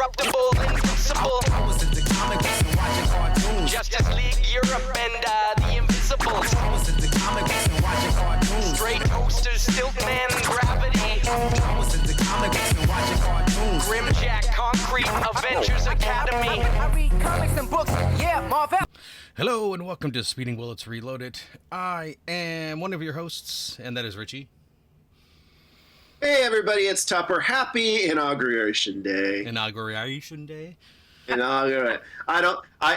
indestructible, invincible. I was in the comic books and watching cartoons. Justice League Europe and the Invisibles. I was in the comic books and watching cartoons. Straight toasters, Stiltman, Gravity. I was in the comic books and watching cartoons. Grimjack, Concrete, Avengers Academy. I read comics and books, yeah, Marvel. Hello and welcome to Speeding Bullets Reloaded. I am one of your hosts, and that is Richie. Hey everybody, it's Tupper. Happy Inauguration Day. Inauguration Day?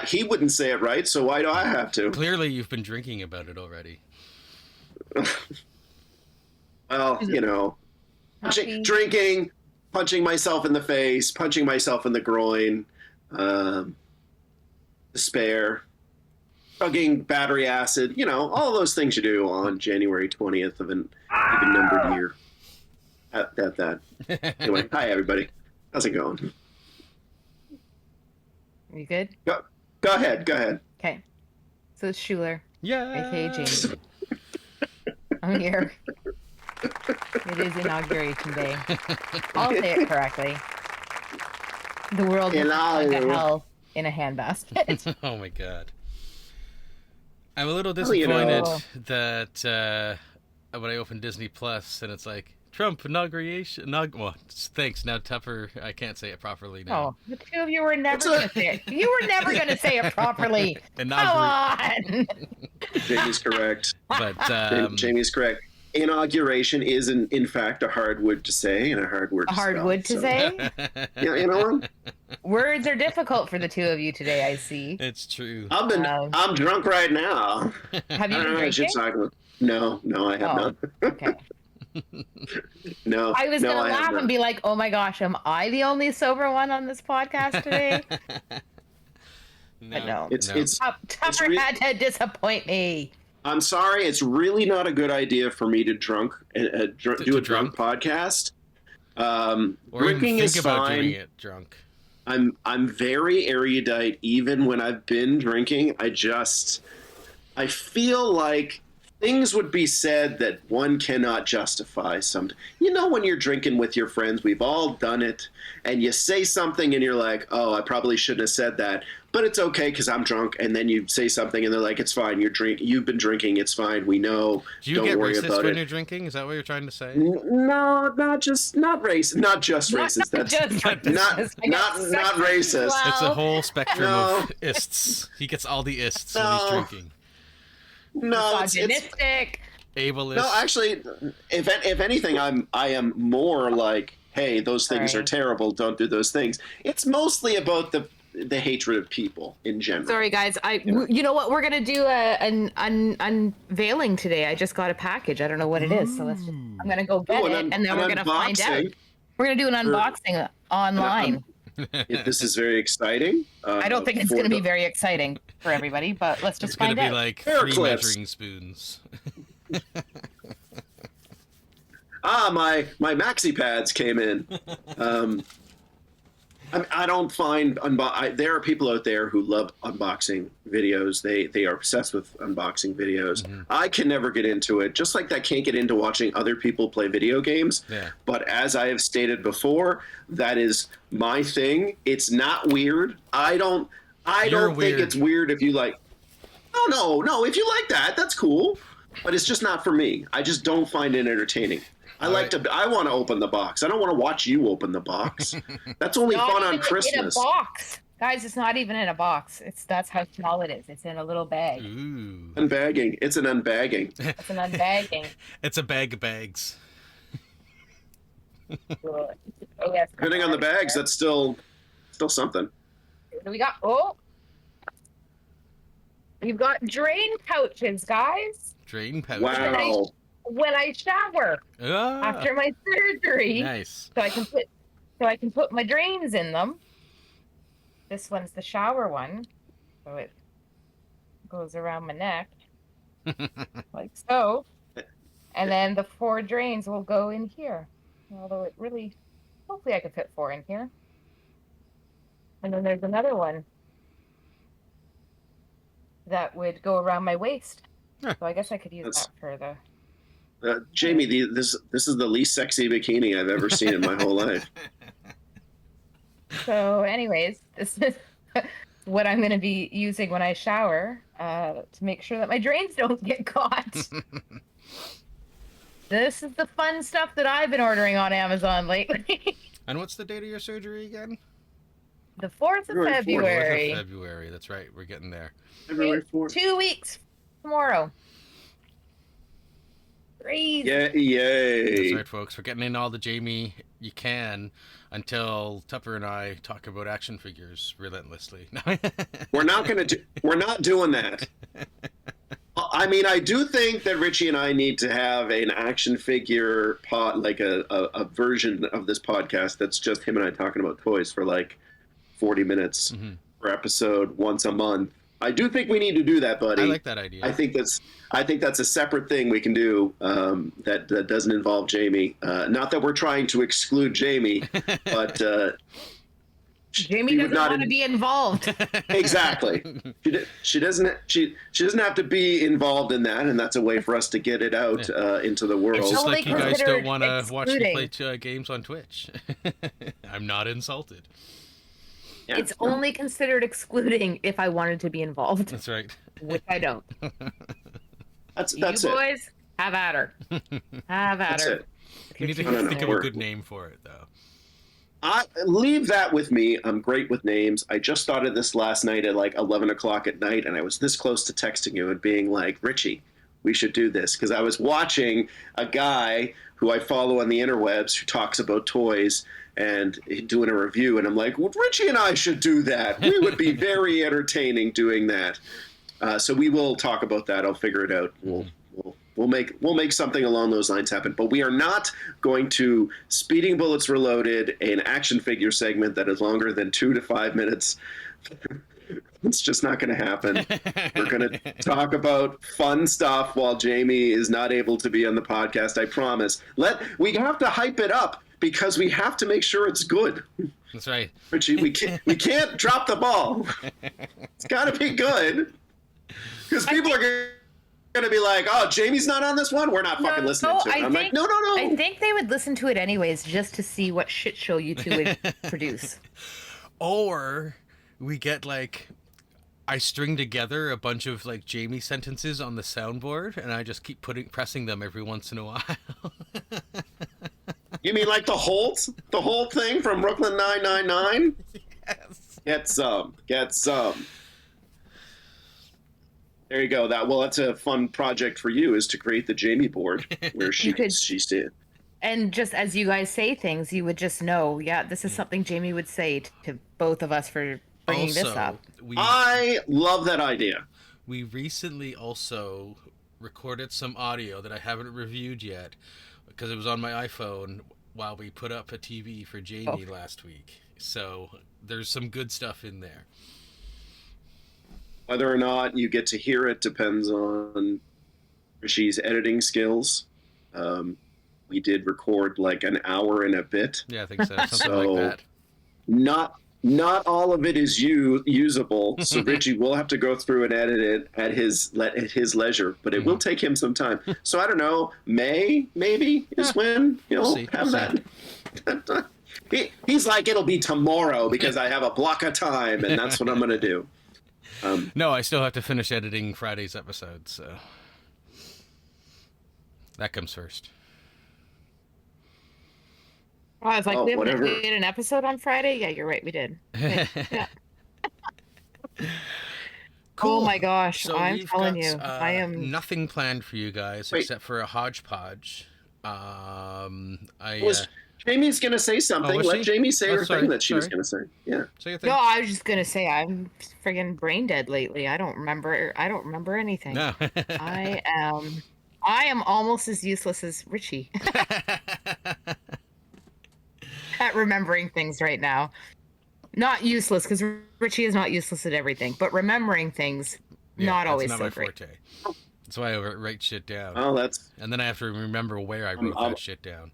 He wouldn't say it right, so why do I have to? Clearly you've been drinking about it already. Well, you know, drinking, punching myself in the face, punching myself in the groin, despair, chugging battery acid, you know, all those things you do on January 20th of an even-numbered year. Anyway, hi everybody. How's it going? You good? Go ahead. Okay. So it's Schuler. Yeah. AKA Jamie. I'm here. It is Inauguration Day. I'll say it correctly. The world is like a hell in a handbasket. Oh my god. I'm a little disappointed that when I open Disney Plus and it's like, Trump inauguration. Well, thanks. Now Tupper, I can't say it properly now. Oh, the two of you were never going to say it. You were never going to say it properly. Come on. Jamie's correct. But Jamie's correct. Inauguration is in fact a hard word to say and a hard word. A hard word to say. Yeah, you know. Words are difficult for the two of you today. I see. It's true. I'm drunk right now. Have you been drinking? No, I have not. Okay. No, I was going to laugh and be like, oh my gosh, am I the only sober one on this podcast today? No. Tupper had to disappoint me. I'm sorry, it's really not a good idea for me to do a drunk podcast. Or drinking even is think about fine. doing it drunk. I'm very erudite even when I've been drinking. I feel like things would be said that one cannot justify. You know, when you're drinking with your friends, we've all done it, and you say something and you're like, oh, I probably shouldn't have said that, but it's okay because I'm drunk. And then you say something and they're like, it's fine. You've been drinking. It's fine. We know. Do you Don't get worry racist about when it. you're drinking? Is that what you're trying to say? No, not just racist. Not racist. That's not racist. Well, It's a whole spectrum No. of ists. He gets all the ists when he's drinking. No, it's misogynistic. Ableist. no. Actually, if anything, I am more like, hey, those things are terrible. Don't do those things. It's mostly about the hatred of people in general. Sorry, guys. You know what? We're gonna do an unveiling today. I just got a package. I don't know what it is, so I'm gonna go get it, and then we're gonna find out. We're gonna do an unboxing online. This is very exciting. I don't think it's gonna be very exciting for everybody, but let's just It's going find to be out. like Hair 3 clips. measuring spoons. My maxi pads came in. I don't find there are people out there who love unboxing videos. They are obsessed with unboxing videos. Mm-hmm. I can never get into it. Just like I can't get into watching other people play video games. Yeah. But as I have stated before, that is my thing. It's not weird. I don't think it's weird if you like. Oh no! If you like that, that's cool. But it's just not for me. I just don't find it entertaining. I want to open the box. I don't want to watch you open the box. That's only fun on Christmas. In a box, guys. It's not even in a box. That's how small it is. It's in a little bag. Ooh. Unbagging. It's an unbagging. It's an unbagging. It's a bag of bags. Oh, yes. Depending on the bags, that's still something. What do we got? Oh, we've got drain pouches, guys. Drain pouch. Wow. When I shower after my surgery, Nice. so I can put my drains in them. This one's the shower one, so it goes around my neck like so, and then the 4 drains will go in here. Although hopefully I could fit 4 in here. And then there's another one that would go around my waist. Huh. So I guess I could use that for the. Jamie, this is the least sexy bikini I've ever seen in my whole life. So, anyways, this is what I'm going to be using when I shower to make sure that my drains don't get caught. This is the fun stuff that I've been ordering on Amazon lately. And what's the date of your surgery again? The 4th of February 4th. February. 4th of February. That's right. We're getting there. February 4th. 2 weeks tomorrow. Crazy. Yeah, That's yay. right, folks. We're getting in all the Jamie you can until Tupper and I talk about action figures relentlessly. We're not doing that. I mean, I do think that Richie and I need to have an action figure like a version of this podcast that's just him and I talking about toys for like 40 minutes per episode once a month. I do think we need to do that, buddy. I like that idea. I think that's a separate thing we can do that doesn't involve Jamie. Not that we're trying to exclude Jamie, but Jamie doesn't want to be involved. Exactly. She doesn't have to be involved in that, and that's a way for us to get it out into the world. It's just like you guys don't want to watch me excluding. play games on Twitch. I'm not insulted. Yeah. It's only considered excluding if I wanted to be involved, That's right. which I don't. That's You it. boys, have at her. Have at That's her. it. We need to No, think of we're- a good name for it, though. Leave that with me. I'm great with names. I just thought of this last night at like 11 o'clock at night, and I was this close to texting you and being like, Richie, we should do this. Because I was watching a guy who I follow on the interwebs who talks about toys and doing a review, and I'm like, well, Richie and I should do that. We would be very entertaining doing that. So we will talk about that. I'll figure it out. We'll make something along those lines happen. But we are not going to Speeding Bullets Reloaded, an action figure segment that is longer than 2 to 5 minutes. It's just not going to happen. We're going to talk about fun stuff while Jamie is not able to be on the podcast. I promise. We have to hype it up because we have to make sure it's good. That's right. Richie, we can't drop the ball. It's got to be good because people are going to be like, "Oh, Jamie's not on this one. We're not fucking listening to it." I'm like, "No." I think they would listen to it anyways just to see what shit show you two would produce. Or we get like, I string together a bunch of like Jamie sentences on the soundboard, and I just keep pressing them every once in a while. You mean like the Holt thing from Brooklyn 999? Yes. Get some. There you go. That's a fun project for you, is to create the Jamie board where she's in. And just as you guys say things, you would just know, yeah, this is something Jamie would say to both of us for bringing this up. I love that idea. We recently also recorded some audio that I haven't reviewed yet because it was on my iPhone while we put up a TV for Jamie last week. So there's some good stuff in there. Whether or not you get to hear it depends on Richie's editing skills. We did record like an hour and a bit. Yeah, I think so. Something like that. Not all of it is usable, so Richie will have to go through and edit it at his leisure, but it will take him some time. So I don't know, May maybe is when he'll have that. He's like, it'll be tomorrow because I have a block of time, and that's what I'm going to do. No, I still have to finish editing Friday's episode, so that comes first. Oh, I was like, we whatever. did an episode on Friday? Yeah, you're right, we did. Okay, yeah. Cool. Oh my gosh, So I'm we've telling got, you, I am... nothing planned for you guys Wait. except for a hodgepodge. Jamie's going to say something. was Let she? Jamie say her Sorry, thing that she was sorry. going to say. Yeah. Say your thing. No, I was just gonna say I'm friggin' brain dead lately. I don't remember anything. No. I am almost as useless as Richie at remembering things right now. Not useless, because Richie is not useless at everything, but remembering things, Yeah, not that's always not so my great. forte. That's why I write shit down. Oh, that's... And then I have to remember where I wrote that shit down.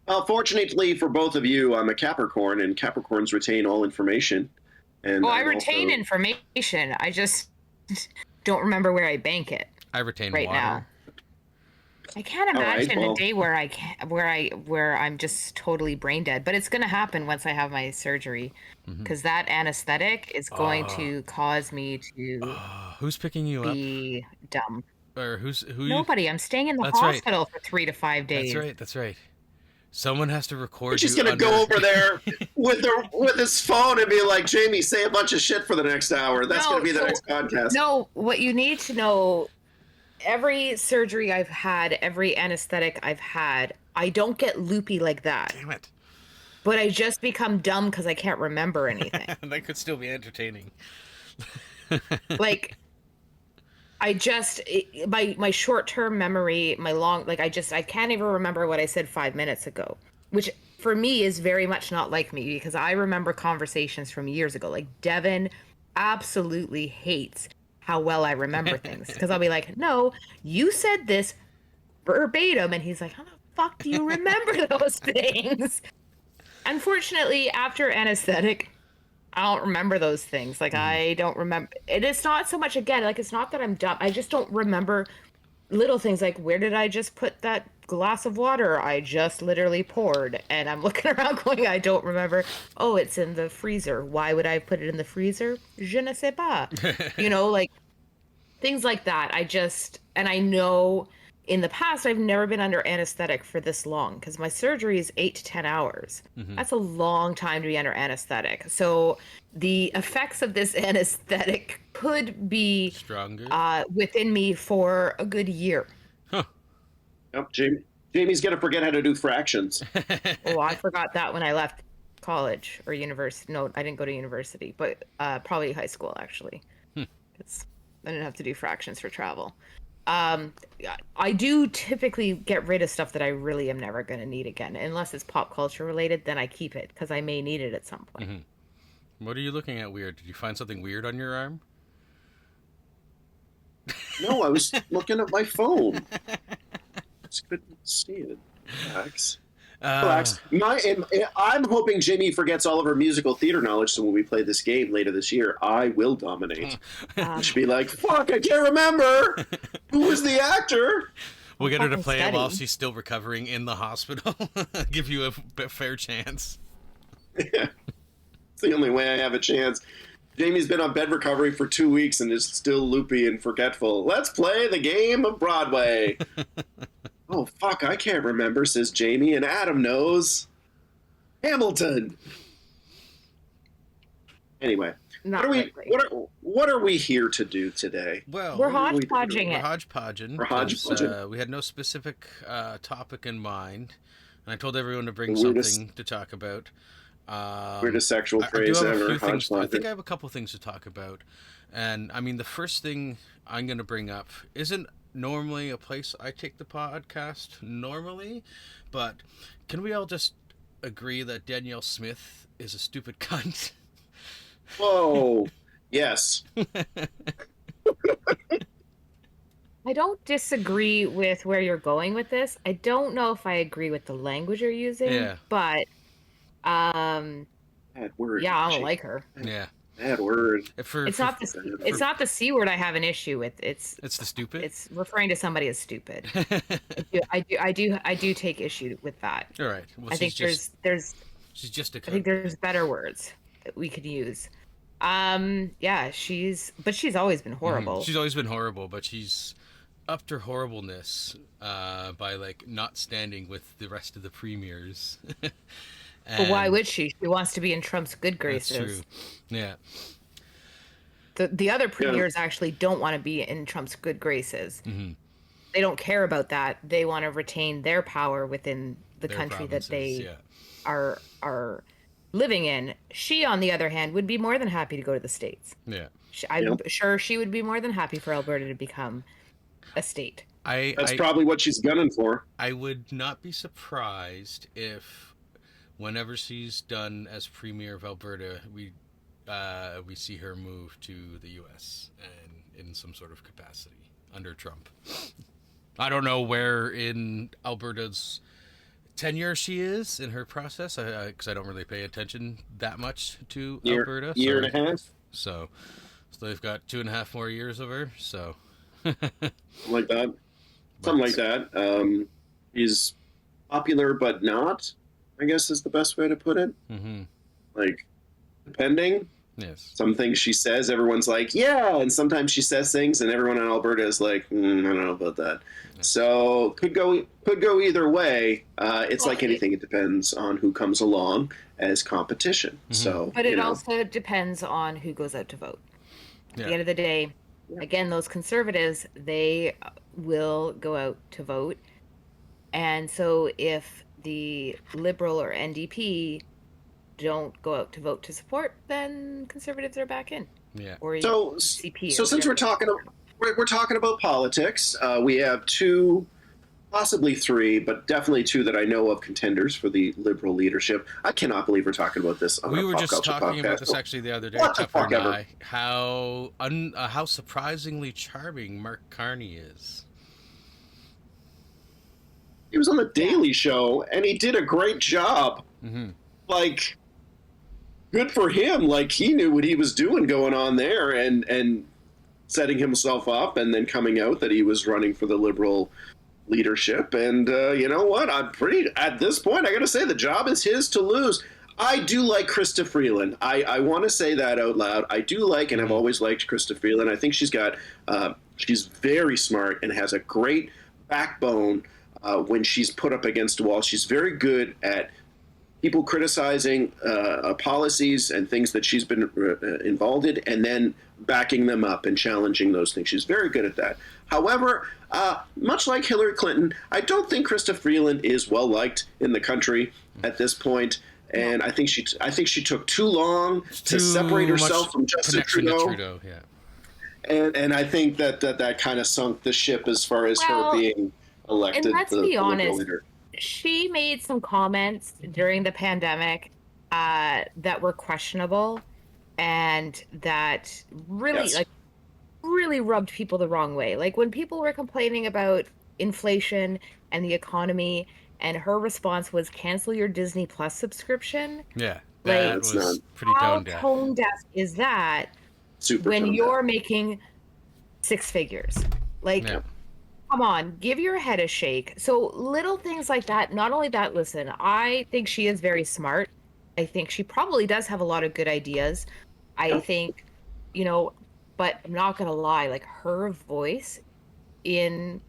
Well, fortunately for both of you, I'm a Capricorn, and Capricorns retain all information. And Well, I I'm retain also... information. I just don't remember where I bank it I retain right water. now. I can't All right, imagine well- a day where where I'm just totally brain dead. But it's gonna happen once I have my surgery, because that anesthetic is going to cause me to Who's picking you up? be dumb. Or who? Nobody. I'm staying in the That's right. hospital for 3 to 5 days. That's right. Someone has to record She's you gonna under... go over there with his phone and be like, Jamie, say a bunch of shit for the next hour. That's No, gonna be the so- next podcast. No, what you need to know, every surgery I've had, every anesthetic I've had, I don't get loopy like that. Damn it. But I just become dumb because I can't remember anything. That could still be entertaining. Like, my short-term memory, I can't even remember what I said 5 minutes ago, which for me is very much not like me, because I remember conversations from years ago. Like, Devin absolutely hates how well I remember things, because I'll be like, no, you said this verbatim, and he's like, how the fuck do you remember those things? Unfortunately, after anesthetic, I don't remember those things. Like, I don't remember. It is not so much, again, like, it's not that I'm dumb. I just don't remember little things like, where did I just put that glass of water I just literally poured? And I'm looking around going, I don't remember. Oh, it's in the freezer. Why would I put it in the freezer? Je ne sais pas. Like, things like that. And I know in the past, I've never been under anesthetic for this long, because my surgery is 8 to 10 hours. That's a long time to be under anesthetic. So the effects of this anesthetic could be Stronger. within me for a good year. Yep, Jamie's gonna forget how to do fractions. Oh, I forgot that when I left college or university. No, I didn't go to university, but probably high school, actually. It's, I didn't have to do fractions for travel. I do typically get rid of stuff that I really am never going to need again. Unless it's pop culture related, then I keep it, because I may need it at some point. What are you looking at weird? Did you find something weird on your arm? No, I was looking at my phone. Just couldn't see it. Relax. Relax. I'm hoping Jamie forgets all of her musical theater knowledge, so when we play this game later this year, I will dominate. She'll be like, fuck, I can't remember! Who was the actor? We'll get her to fucking play it while study. she's still recovering in the hospital. Give you a fair chance. Yeah. It's the only way I have a chance. Jamie's been on bed recovery for 2 weeks and is still loopy and forgetful. Let's play the game of Broadway. Oh, fuck, I can't remember, says Jamie, and Adam knows. Hamilton. Anyway, Not likely. what are we here to do today? Well, We're are we hodgepodging doing? we're it. hodgepodging. We're 'cause, hodgepodging. we had no specific topic in mind, and I told everyone to bring The weirdest- something to talk about. Weirdest sexual I do phrase have a ever. few things. I hodgepodge. think I have a couple things to talk about, and I mean the first thing I'm going to bring up isn't normally a place I take the podcast normally, but can we all just agree that Danielle Smith is a stupid cunt? Whoa. Yes. I don't disagree with where you're going with this. I don't know if I agree with the language you're using, Yeah. but Bad word. yeah, I don't She- like her. Yeah. Bad word. It's not the C word I have an issue with. It's the stupid. it's referring to somebody as stupid. I do take issue with that. All right. Well, I think she's just a I cunt. think there's better words that we could use. Yeah, she's always been horrible. She's always been horrible, but she's upped her horribleness by like not standing with the rest of the premiers. But why And would she? She wants to be in Trump's good that's graces. true. Yeah. The other premiers actually don't want to be in Trump's good graces. Mhm. They don't care about that. They want to retain their power within the Their country that they provinces, are living in. She, on the other hand, would be more than happy to go to the States. yeah. I'm sure she would be more than happy for Alberta to become a state. That's probably what she's gunning for. I would not be surprised if, whenever she's done as premier of Alberta, we see her move to the U.S. and in some sort of capacity under Trump. I don't know where in Alberta's tenure she is in her process, because I don't really pay attention that much to Alberta. Year and a half. So they've got 2.5 more years of her. So, Like that. something like that. He's popular but not, I guess is the best way to put it. Mm-hmm. Like, depending. Yes. Some things she says, everyone's like, yeah, and sometimes she says things, and everyone in Alberta is like, I don't know about that. So could go either way. It's like anything; it depends on who comes along as competition. Mm-hmm. So, But it also depends on who goes out to vote. At the end of the day, again, those conservatives, they will go out to vote, and so if the Liberal or NDP don't go out to vote to support, then conservatives are back in. Yeah. Or So CP. so since we're talking about politics, we have two, possibly three, but definitely two that I know of contenders for the Liberal leadership. I cannot believe we're talking about this on We a were Pop just Culture talking about podcast. this actually the other day, What the Tupper fuck and ever. I, how surprisingly charming Mark Carney is. He was on the Daily Show, and he did a great job. Mm-hmm. Like, good for him. Like, he knew what he was doing going on there, and setting himself up, and then coming out that he was running for the Liberal leadership. And you know what? At this point, I got to say, the job is his to lose. I do like Krista Freeland. I want to say that out loud. I do like, and I've always liked Krista Freeland. I think she's very smart and has a great backbone when she's put up against a wall. She's very good at people criticizing policies and things that she's been involved in, and then backing them up and challenging those things. She's very good at that. However, much like Hillary Clinton, I don't think Krista Freeland is well liked in the country at this point. And I think she took too long to separate herself from Justin Trudeau. Yeah. And I think that kind of sunk the ship as far as her being elected. And let's be honest, leader. She made some comments during the pandemic that were questionable and that really rubbed people the wrong way. Like when people were complaining about inflation and the economy, and her response was cancel your Disney Plus subscription. Yeah, that was pretty tone deaf. How tone deaf is that? Super when you're making six figures? Like, come on, give your head a shake. So little things like that. Not only that, listen, I think she is very smart. I think she probably does have a lot of good ideas. I think, but I'm not going to lie, like her voice in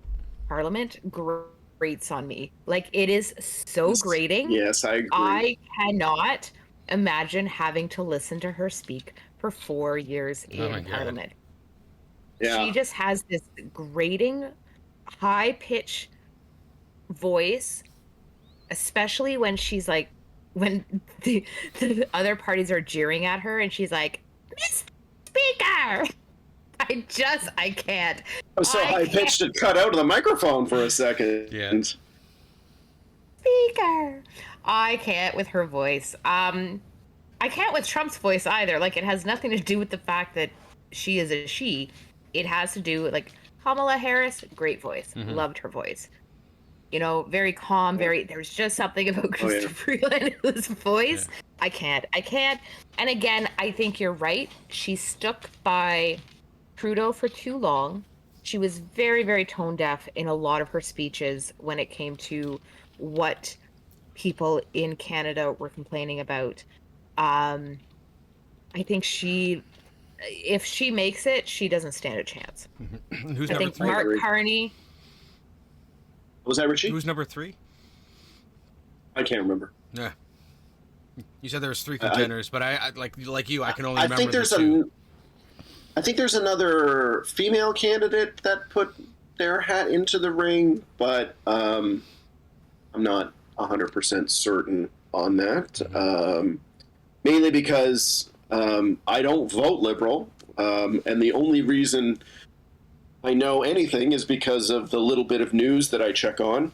Parliament grates on me. Like it is so grating. Yes, I agree. I cannot imagine having to listen to her speak for 4 years in Parliament. Yeah. She just has this grating, high-pitched voice, especially when she's like, when the other parties are jeering at her and she's like, Miss Speaker! I can't. I was so high-pitched it cut out of the microphone for a second. Yeah. Speaker! I can't with her voice. I can't with Trump's voice either. Like, it has nothing to do with the fact that she is a she. It has to do with, like, Kamala Harris, great voice. Loved her voice. Very calm, there's just something about Krista Freeland's voice. Yeah. I can't. And again, I think you're right. She stuck by Trudeau for too long. She was very, very tone deaf in a lot of her speeches when it came to what people in Canada were complaining about. I think if she makes it, she doesn't stand a chance. Who's I number think three? Mark Carney. Was that Richie? Who's number three? I can't remember. Yeah. You said there was three contenders, but I like you. I can only remember think there's I think there's another female candidate that put their hat into the ring, but I'm not 100% certain on that. Mainly because I don't vote Liberal, and the only reason I know anything is because of the little bit of news that I check on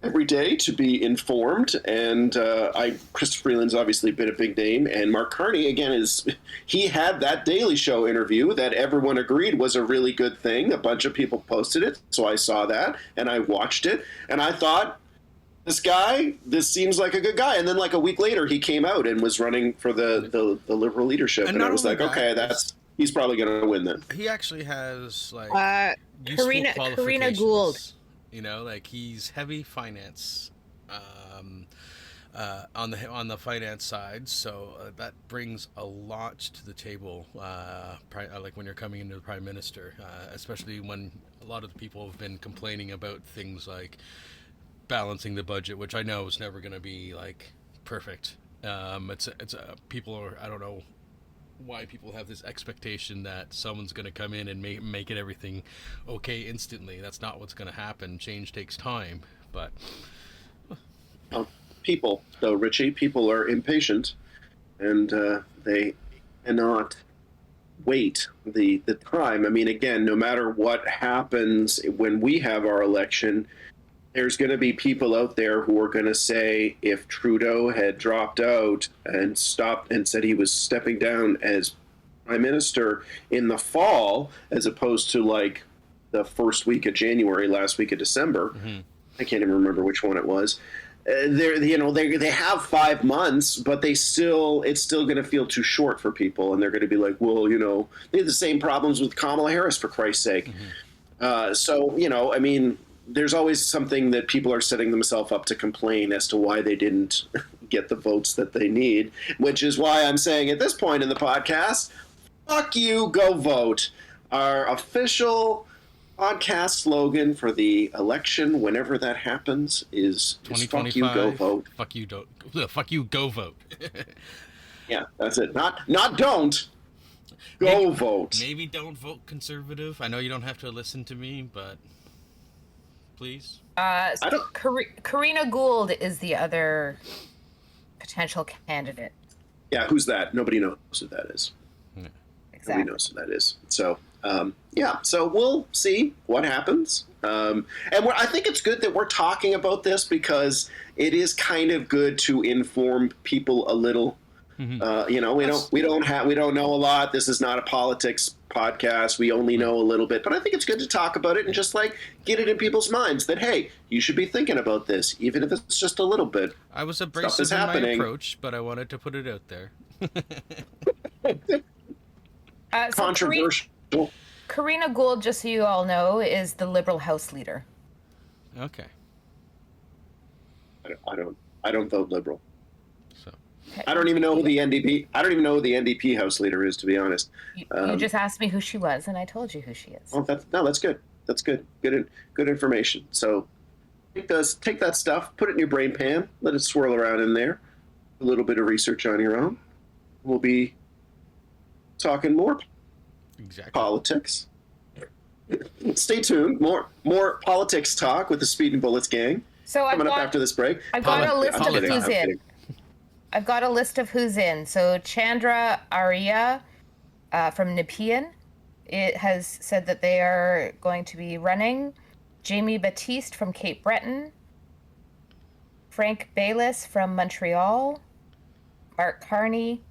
every day to be informed. And Krista Freeland's obviously been a big name, and Mark Carney again he had that Daily Show interview that everyone agreed was a really good thing. A bunch of people posted it, so I saw that and I watched it, and I thought, this seems like a good guy. And then like a week later, he came out and was running for the Liberal leadership, and I was like, okay, he's probably going to win then. He actually has like useful Karina qualifications. Gould. You know, like he's heavy finance on the finance side, so that brings a lot to the table. Like when you're coming into the prime minister, especially when a lot of the people have been complaining about things like balancing the budget, which I know is never going to be like perfect. People are, I don't know why people have this expectation that someone's going to come in and make it everything okay instantly. That's not what's going to happen. Change takes time, but People, though, Richie, people are impatient, and they cannot wait the time. I mean, again, no matter what happens when we have our election, there's going to be people out there who are going to say if Trudeau had dropped out and stopped and said he was stepping down as prime minister in the fall, as opposed to like the first week of January, last week of December, I can't even remember which one it was. They have 5 months, but it's still going to feel too short for people, and they're going to be like, well, they have the same problems with Kamala Harris, for Christ's sake. I mean, there's always something that people are setting themselves up to complain as to why they didn't get the votes that they need, which is why I'm saying at this point in the podcast, fuck you, go vote. Our official podcast slogan for the election, whenever that happens, is fuck you, go vote. Fuck you, go vote. Yeah, that's it. Not don't. Go vote. Maybe don't vote conservative. I know you don't have to listen to me, but please. Karina Gould is the other potential candidate. Yeah, who's that? Nobody knows who that is. Exactly. Nobody knows who that is. So, so we'll see what happens. And I think it's good that we're talking about this because it is kind of good to inform people a little. We don't know a lot. This is not a politics podcast. We only know a little bit, but I think it's good to talk about it and just like get it in people's minds that, hey, you should be thinking about this, even if it's just a little bit. I was abrasive in my approach, but I wanted to put it out there. Controversial. Karina Gould, just so you all know, is the Liberal House leader. Okay. I don't vote Liberal. So. I don't even know who the NDP. I don't even know who the NDP House leader is, to be honest. You just asked me who she was, and I told you who she is. Oh, that's good. That's good. Good information. So take that stuff, put it in your brain pan, let it swirl around in there. A little bit of research on your own. We'll be talking more politics. Stay tuned. More politics talk with the Speed and Bullets gang. So coming up after this break. I've got a list of who's in. I've got a list of who's in. So Chandra Arya from Nepean, it has said that they are going to be running. Jamie Baptiste from Cape Breton. Frank Bayliss from Montreal. Mark Carney.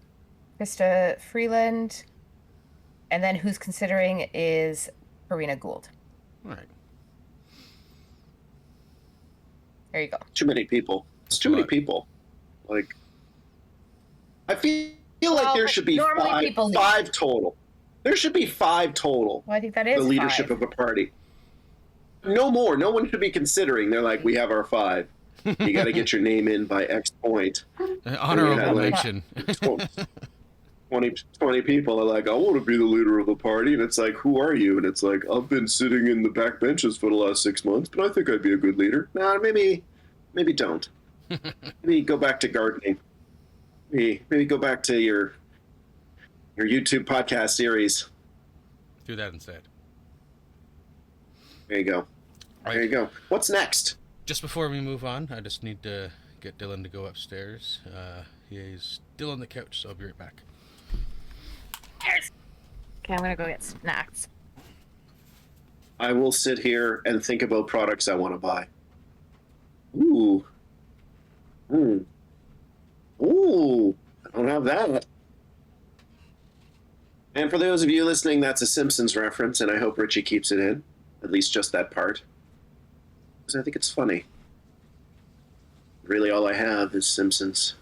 Krista Freeland. And then who's considering is Karina Gould. All right. There you go. Too many people. It's too many people. Like, I feel like there should be five total. There should be 5 total. Well, I think that is the leadership 5. of a party. No more. No one should be considering. They're like, we have our 5. You got to get your name in by X point. Honorable mention. 20 people are like, I want to be the leader of the party. And it's like, who are you? And it's like, I've been sitting in the back benches for the last 6 months, but I think I'd be a good leader. Nah, maybe don't. Maybe go back to gardening. Maybe go back to your YouTube podcast series. Do that instead. There you go. Right. There you go. What's next? Just before we move on, I just need to get Dylan to go upstairs. He's still on the couch, so I'll be right back. Okay, I'm gonna go get snacks. I will sit here and think about products I want to buy. Ooh. Ooh. I don't have that. And for those of you listening, that's a Simpsons reference, and I hope Richie keeps it in. At least just that part. Because I think it's funny. Really all I have is Simpsons.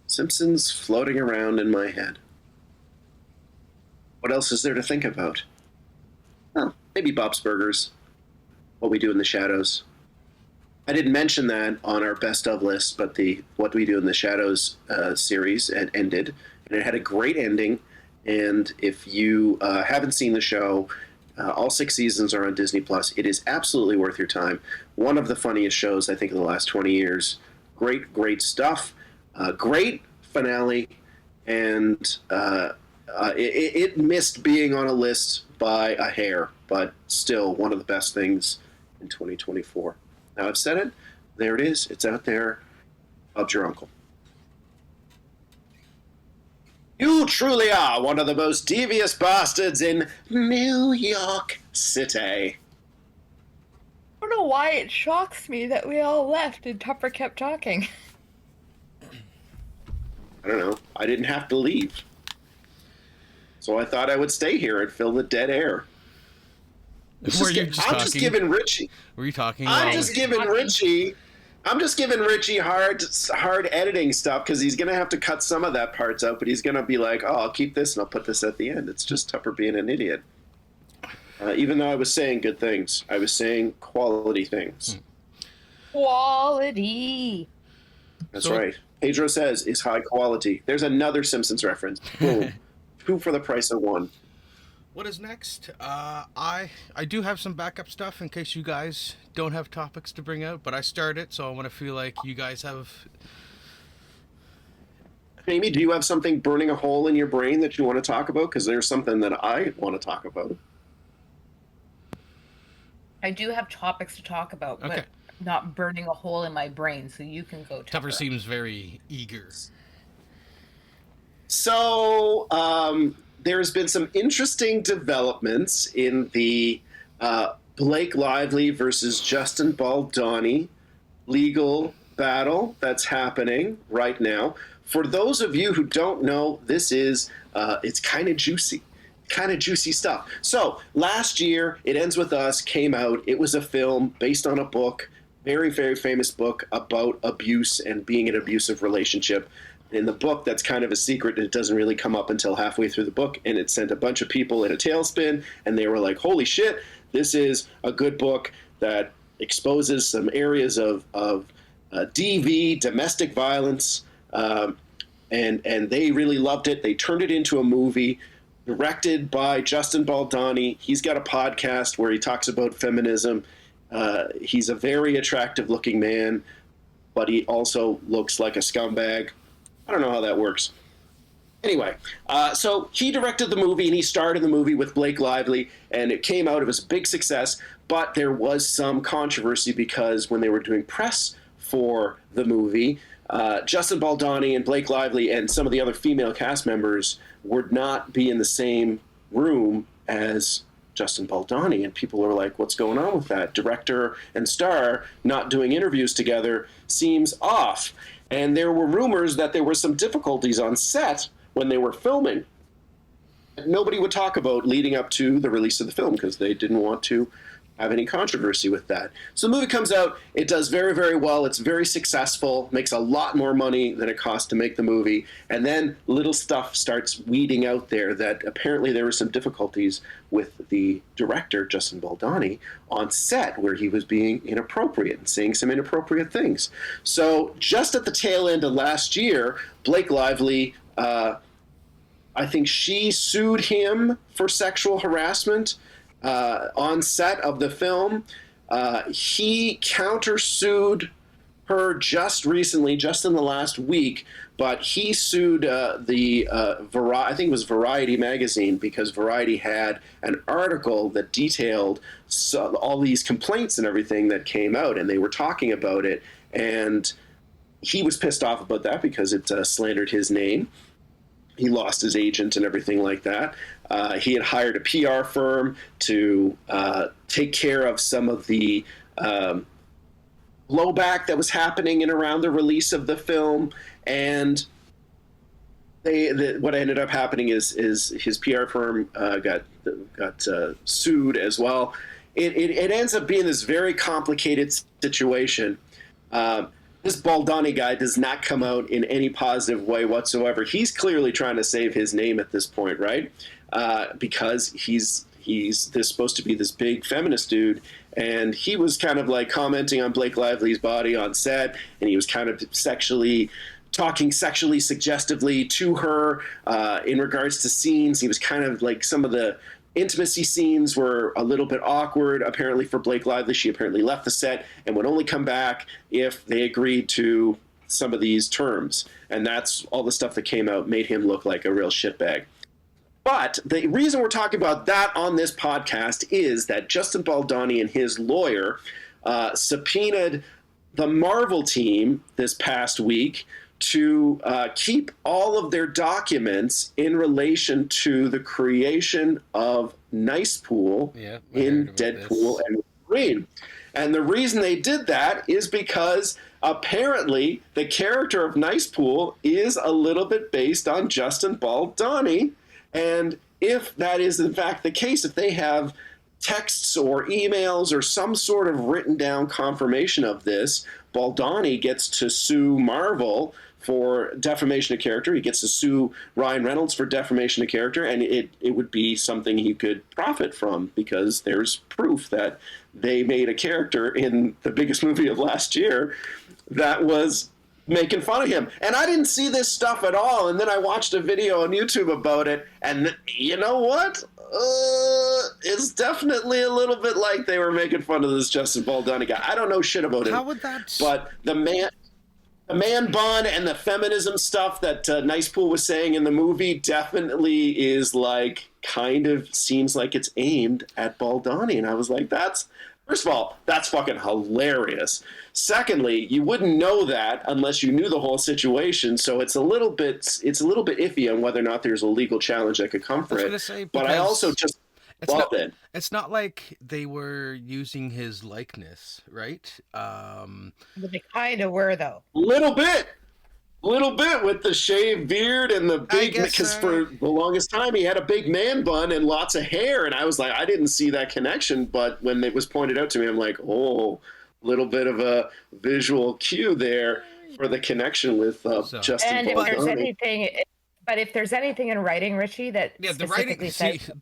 Simpsons floating around in my head. What else is there to think about? Oh, maybe Bob's Burgers. What We Do in the Shadows. I didn't mention that on our best of list, but the What We Do in the Shadows series ended, and it had a great ending. And if you haven't seen the show, all 6 seasons are on Disney Plus. It is absolutely worth your time. One of the funniest shows, I think, in the last 20 years. Great stuff. Great finale. And it missed being on a list by a hair, but still one of the best things in 2024. Now I've said it. There it is. It's out there. Bob's your uncle. You truly are one of the most devious bastards in New York City. I don't know why it shocks me that we all left and Tupper kept talking. I don't know. I didn't have to leave. So I thought I would stay here and fill the dead air. Were you just I'm just talking? giving Richie. Were you talking? I'm while- just giving Richie hard editing stuff because he's gonna have to cut some of that parts out, but he's gonna be like, "Oh, I'll keep this and I'll put this at the end." It's just Tupper being an idiot. Even though I was saying good things, I was saying quality things. Quality. That's So- right. Pedro says is high quality. There's another Simpsons reference. Boom. 2 for the price of 1. What is next? I do have some backup stuff in case you guys don't have topics to bring out, but I started, so I want to feel like you guys have. Amy, do you have something burning a hole in your brain that you want to talk about? Because there's something that I want to talk about. I do have topics to talk about, but Okay. not burning a hole in my brain, so you can go, Tupper. Tupper seems very eager. So there's been some interesting developments in the Blake Lively versus Justin Baldoni legal battle that's happening right now. For those of you who don't know, this is it's kind of juicy stuff. So last year, It Ends With Us came out. It was a film based on a book, very, very famous book about abuse and being in an abusive relationship. In the book, that's kind of a secret. It doesn't really come up until halfway through the book, and it sent a bunch of people in a tailspin, and they were like, holy shit, this is a good book that exposes some areas of DV, domestic violence, and they really loved it. They turned it into a movie directed by Justin Baldoni. He's got a podcast where he talks about feminism. He's a very attractive-looking man, but he also looks like a scumbag. I don't know how that works. Anyway, so he directed the movie and he starred in the movie with Blake Lively, and it came out. It was a big success, but there was some controversy because when they were doing press for the movie, Justin Baldoni and Blake Lively and some of the other female cast members would not be in the same room as Justin Baldoni, and people are like, what's going on with that? Director and star not doing interviews together seems off. And there were rumors that there were some difficulties on set when they were filming. Nobody would talk about leading up to the release of the film because they didn't want to have any controversy with that. So the movie comes out, it does very, very well, it's very successful, makes a lot more money than it cost to make the movie, and then little stuff starts weeding out there that apparently there were some difficulties with the director, Justin Baldoni, on set where he was being inappropriate and saying some inappropriate things. So just at the tail end of last year, Blake Lively, I think she sued him for sexual harassment on set of the film. He countersued her just recently, just in the last week, but he sued I think it was Variety magazine, because Variety had an article that detailed all these complaints and everything that came out, and they were talking about it, and he was pissed off about that because it slandered his name. He lost his agent and everything like that. He had hired a PR firm to take care of some of the blowback that was happening in around the release of the film. And what ended up happening is his PR firm got sued as well. It ends up being this very complicated situation. This Baldoni guy does not come out in any positive way whatsoever. He's clearly trying to save his name at this point, right? because he's this supposed to be this big feminist dude, and he was kind of like commenting on Blake Lively's body on set, and he was kind of talking sexually suggestively to her in regards to scenes. He was kind of like, some of the intimacy scenes were a little bit awkward apparently for Blake Lively. She apparently left the set and would only come back if they agreed to some of these terms, and that's all the stuff that came out made him look like a real shitbag. But the reason we're talking about that on this podcast is that Justin Baldoni and his lawyer subpoenaed the Marvel team this past week to keep all of their documents in relation to the creation of Nice Pool in Deadpool and Wolverine. And the reason they did that is because apparently the character of Nice Pool is a little bit based on Justin Baldoni. And if that is in fact the case, if they have texts or emails or some sort of written down confirmation of this, Baldoni gets to sue Marvel for defamation of character. He gets to sue Ryan Reynolds for defamation of character, and it would be something he could profit from, because there's proof that they made a character in the biggest movie of last year that was making fun of him. And I didn't see this stuff at all, and then I watched a video on YouTube about it, and you know what? It's definitely a little bit like they were making fun of this Justin Baldoni guy. I don't know shit about him. How would that... But the man bun and the feminism stuff that Nice Pool was saying in the movie definitely is like, kind of seems like it's aimed at Baldoni. And I was like, first of all, that's fucking hilarious. Secondly, you wouldn't know that unless you knew the whole situation. So it's a little bit iffy on whether or not there's a legal challenge that could come for it. But I also just love it. It's not like they were using his likeness, right? But they kind of were, though. Little bit with the shaved beard and the big, because for the longest time he had a big man bun and lots of hair, and I was like, I didn't see that connection, but when it was pointed out to me, I'm like, oh, little bit of a visual cue there for the connection with Justin and Baldoni. If there's anything, but if there's anything in writing, Richie, that the writing,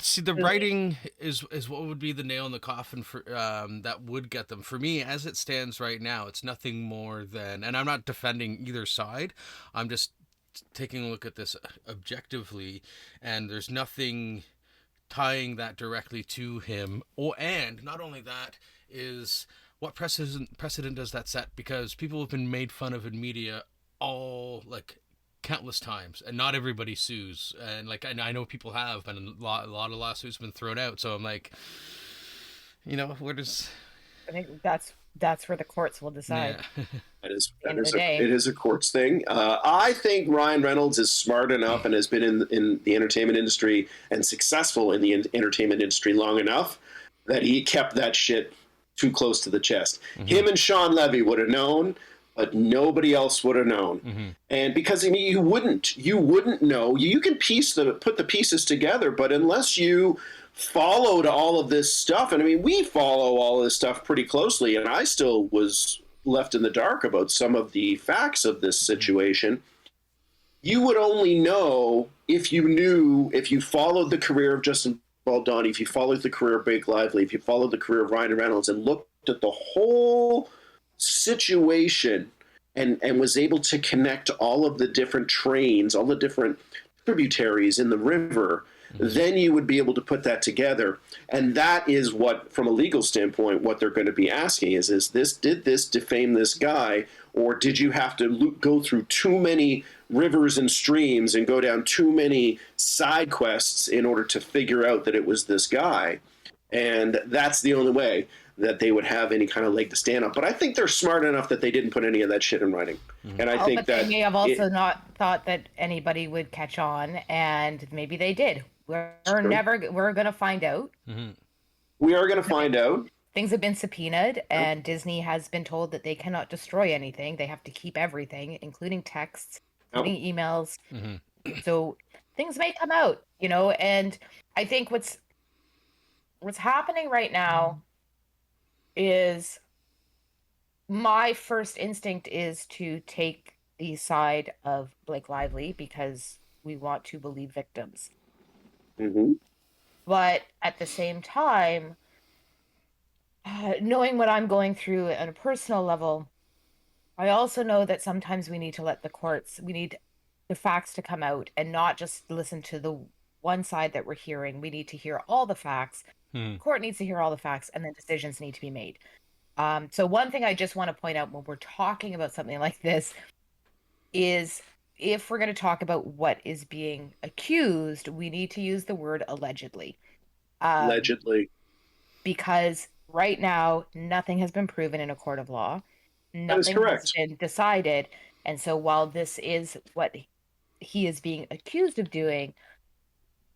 see the writing is what would be the nail in the coffin for that would get them. For me, as it stands right now, it's nothing more than, and I'm not defending either side, I'm just taking a look at this objectively, and there's nothing tying that directly to him. And not only that, is what precedent does that set? Because people have been made fun of in media all, like, countless times, and not everybody sues, and like I know people have, and a lot of lawsuits have been thrown out. So I'm like, where does... I think that's where the courts will decide. Yeah. It is a courts thing. I think Ryan Reynolds is smart enough and has been in the entertainment industry and successful in the entertainment industry long enough that he kept that shit too close to the chest. Mm-hmm. Him and Sean Levy would have known, but nobody else would have known. Mm-hmm. And because you wouldn't know. You can put the pieces together, but unless you followed all of this stuff, and I mean, we follow all of this stuff pretty closely, and I still was left in the dark about some of the facts of this situation. You would only know if you followed the career of Justin Baldoni, if you followed the career of Blake Lively, if you followed the career of Ryan Reynolds and looked at the whole situation and was able to connect all of the different trains, all the different tributaries in the river, then you would be able to put that together. And that is what, from a legal standpoint, what they're going to be asking is did this defame this guy, or did you have to go through too many rivers and streams and go down too many side quests in order to figure out that it was this guy? And that's the only way that they would have any kind of leg to stand on. But I think they're smart enough that they didn't put any of that shit in writing. Mm-hmm. And I think that they may have also not thought that anybody would catch on, and maybe they did. We're going to find out. Mm-hmm. We are going to find out. Things have been subpoenaed, and Disney has been told that they cannot destroy anything. They have to keep everything, including texts, including emails. Mm-hmm. So things may come out, and I think what's happening right now is, my first instinct is to take the side of Blake Lively because we want to believe victims. Mm-hmm. But at the same time, knowing what I'm going through on a personal level, I also know that sometimes we need to let the courts, we need the facts to come out and not just listen to the one side that we're hearing. We need to hear all the facts. Court needs to hear all the facts, and then decisions need to be made. So one thing I just want to point out when we're talking about something like this is if we're going to talk about what is being accused, we need to use the word allegedly. Allegedly. Because right now, nothing has been proven in a court of law. That is Nothing correct. has been decided. And so while this is what he is being accused of doing,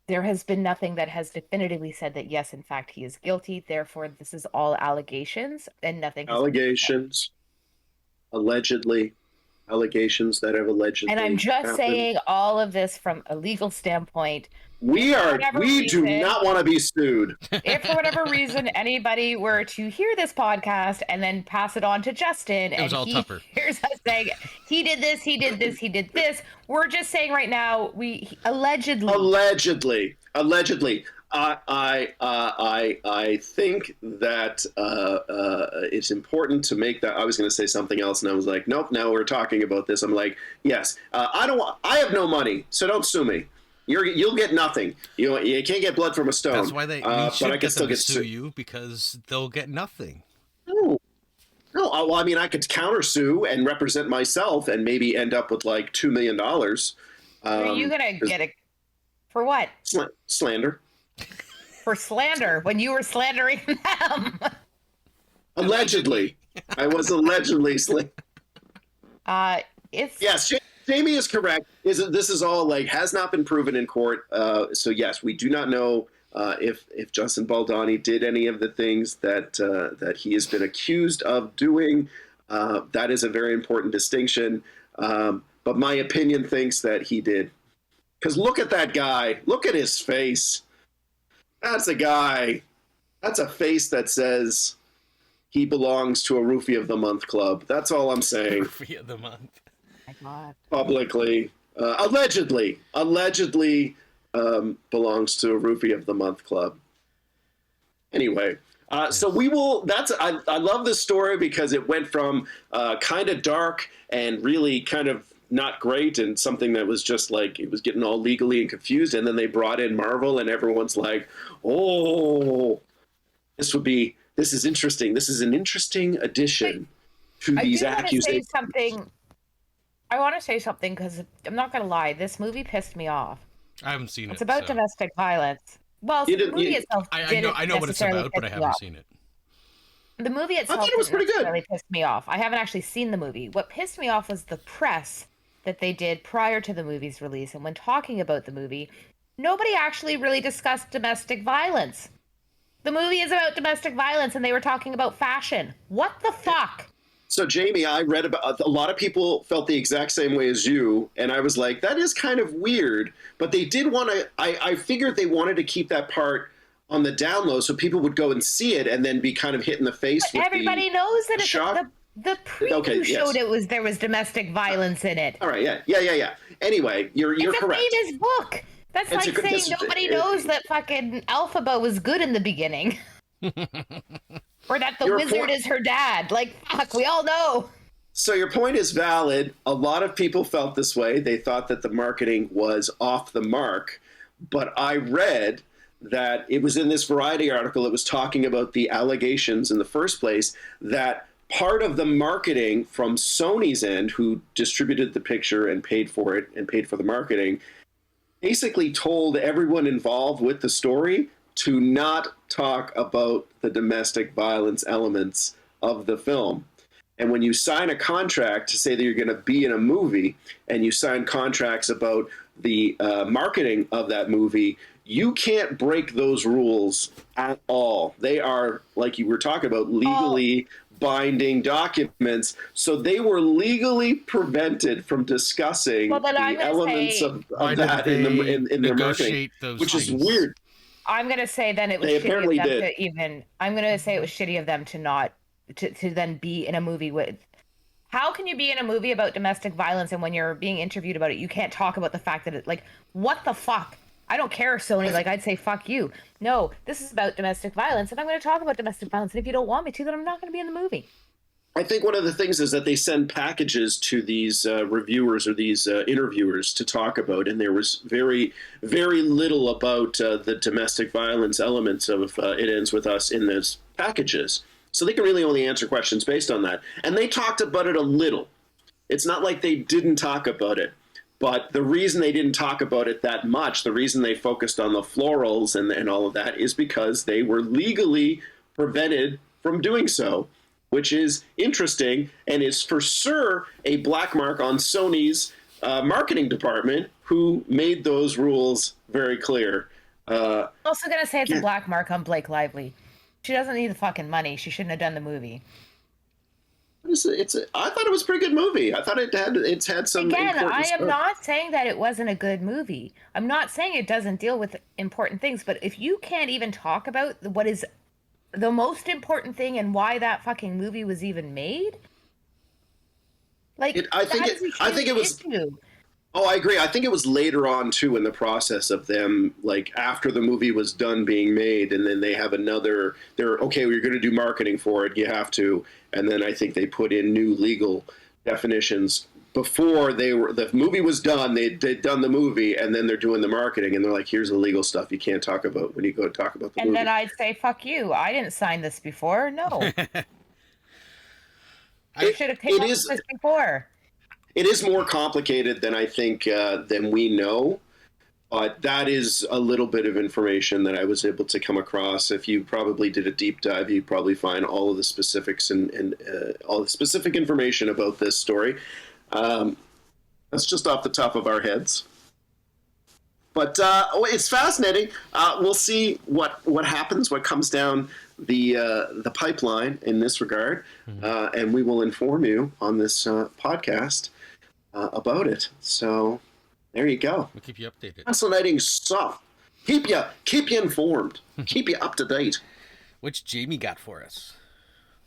there has been nothing that has definitively said that, yes, in fact, he is guilty. Therefore, this is all allegations and nothing has been Allegations. Allegedly. Allegations that have allegedly And I'm just happened. saying all of this from a legal standpoint. We do not want to be sued. If for whatever reason anybody were to hear this podcast and then pass it on to Justin, and he hears us saying he did this, he did this, he did this, we're just saying right now allegedly. I think that it's important to make that. I was going to say something else, and I was like, nope. Now we're talking about this. I'm like, yes. I have no money, so don't sue me. You'll get nothing. You can't get blood from a stone. That's why we should get them to sue you, because they'll get nothing. No. Well, I mean, I could countersue and represent myself, and maybe end up with like $2 million. Are you gonna get it for what? Slander. For slander when you were slandering them. Allegedly, I was allegedly slandered. Yes. Jamie is correct. This is all like has not been proven in court. So yes, we do not know if Justin Baldoni did any of the things that he has been accused of doing. That is a very important distinction. But my opinion thinks that he did. Because look at that guy. Look at his face. That's a guy. That's a face that says he belongs to a Roofie of the Month club. That's all I'm saying. Roofie of the Month. Publicly, allegedly belongs to a Roofie of the Month club. Anyway, so we will. I love this story because it went from kind of dark and really kind of not great and something that was just like it was getting all legally and confused, and then they brought in Marvel, and everyone's like, "Oh, this is interesting. This is an interesting addition to these accusations." I want to say something because I'm not going to lie. This movie pissed me off. I haven't seen it. It's about domestic violence. Well, the movie itself didn't I know what it's about, but I haven't seen it. The movie itself I thought it was pretty good. Really pissed me off. I haven't actually seen the movie. What pissed me off was the press that they did prior to the movie's release. And when talking about the movie, nobody actually really discussed domestic violence. The movie is about domestic violence, and they were talking about fashion. What the fuck? So, Jamie, I read about a lot of people felt the exact same way as you, and I was like, that is kind of weird. But they did want to. I figured they wanted to keep that part on the down low so people would go and see it and then be kind of hit in the face. But everybody knows that shock. The preview showed there was domestic violence in it. All right, yeah. Anyway, you're correct. It's a famous book. That's like saying nobody knows that fucking Elphaba was good in the beginning. Or that the wizard is her dad. Like, fuck, we all know. So your point is valid. A lot of people felt this way. They thought that the marketing was off the mark. But I read that it was in this Variety article, it was talking about the allegations in the first place, that part of the marketing from Sony's end, who distributed the picture and paid for it and paid for the marketing, basically told everyone involved with the story to not talk about the domestic violence elements of the film. And when you sign a contract to say that you're going to be in a movie, and you sign contracts about the marketing of that movie, you can't break those rules at all. They are, like you were talking about, legally binding documents. So they were legally prevented from discussing the elements of that in their marketing, which is weird. I'm going to say then it was shitty of them to even... I'm going to say it was shitty of them to not... To then be in a movie with... How can you be in a movie about domestic violence and when you're being interviewed about it, you can't talk about the fact that it... Like, what the fuck? I don't care, Sony. Like, I'd say, fuck you. No, this is about domestic violence, and I'm going to talk about domestic violence. And if you don't want me to, then I'm not going to be in the movie. I think one of the things is that they send packages to these reviewers or these interviewers to talk about, and there was very, very little about the domestic violence elements of It Ends With Us in those packages. So they can really only answer questions based on that. And they talked about it a little. It's not like they didn't talk about it. But the reason they didn't talk about it that much, the reason they focused on the florals and all of that, is because they were legally prevented from doing so, which is interesting and is for sure a black mark on Sony's marketing department, who made those rules very clear. Also going to say it's a black mark on Blake Lively. She doesn't need the fucking money. She shouldn't have done the movie. I thought it was a pretty good movie. I thought it's had some. Again, I am stuff. not saying that it wasn't a good movie. I'm not saying it doesn't deal with important things, but if you can't even talk about what is the most important thing and why that fucking movie was even made, like, I think it was. Issue. Oh, I agree. I think it was later on too in the process of them, like after the movie was done being made, and then they have another. They're okay. We're going to do marketing for it. You have to, and then I think they put in new legal definitions before the movie was done. They'd done the movie, and then they're doing the marketing, and they're like, "Here's the legal stuff you can't talk about when you go talk about the movie." And then I'd say, "Fuck you! I didn't sign this before. No, I should have came up with this before." It is more complicated than I think than we know, but that is a little bit of information that I was able to come across. If you probably did a deep dive, you'd probably find all of the specifics and all the specific information about this story. That's just off the top of our heads. But it's fascinating. We'll see what happens, what comes down the pipeline in this regard, and we will inform you on this podcast about it. So there you go. We'll keep you updated. Fascinating stuff. Keep you informed. Keep you up to date. Which Jamie got for us?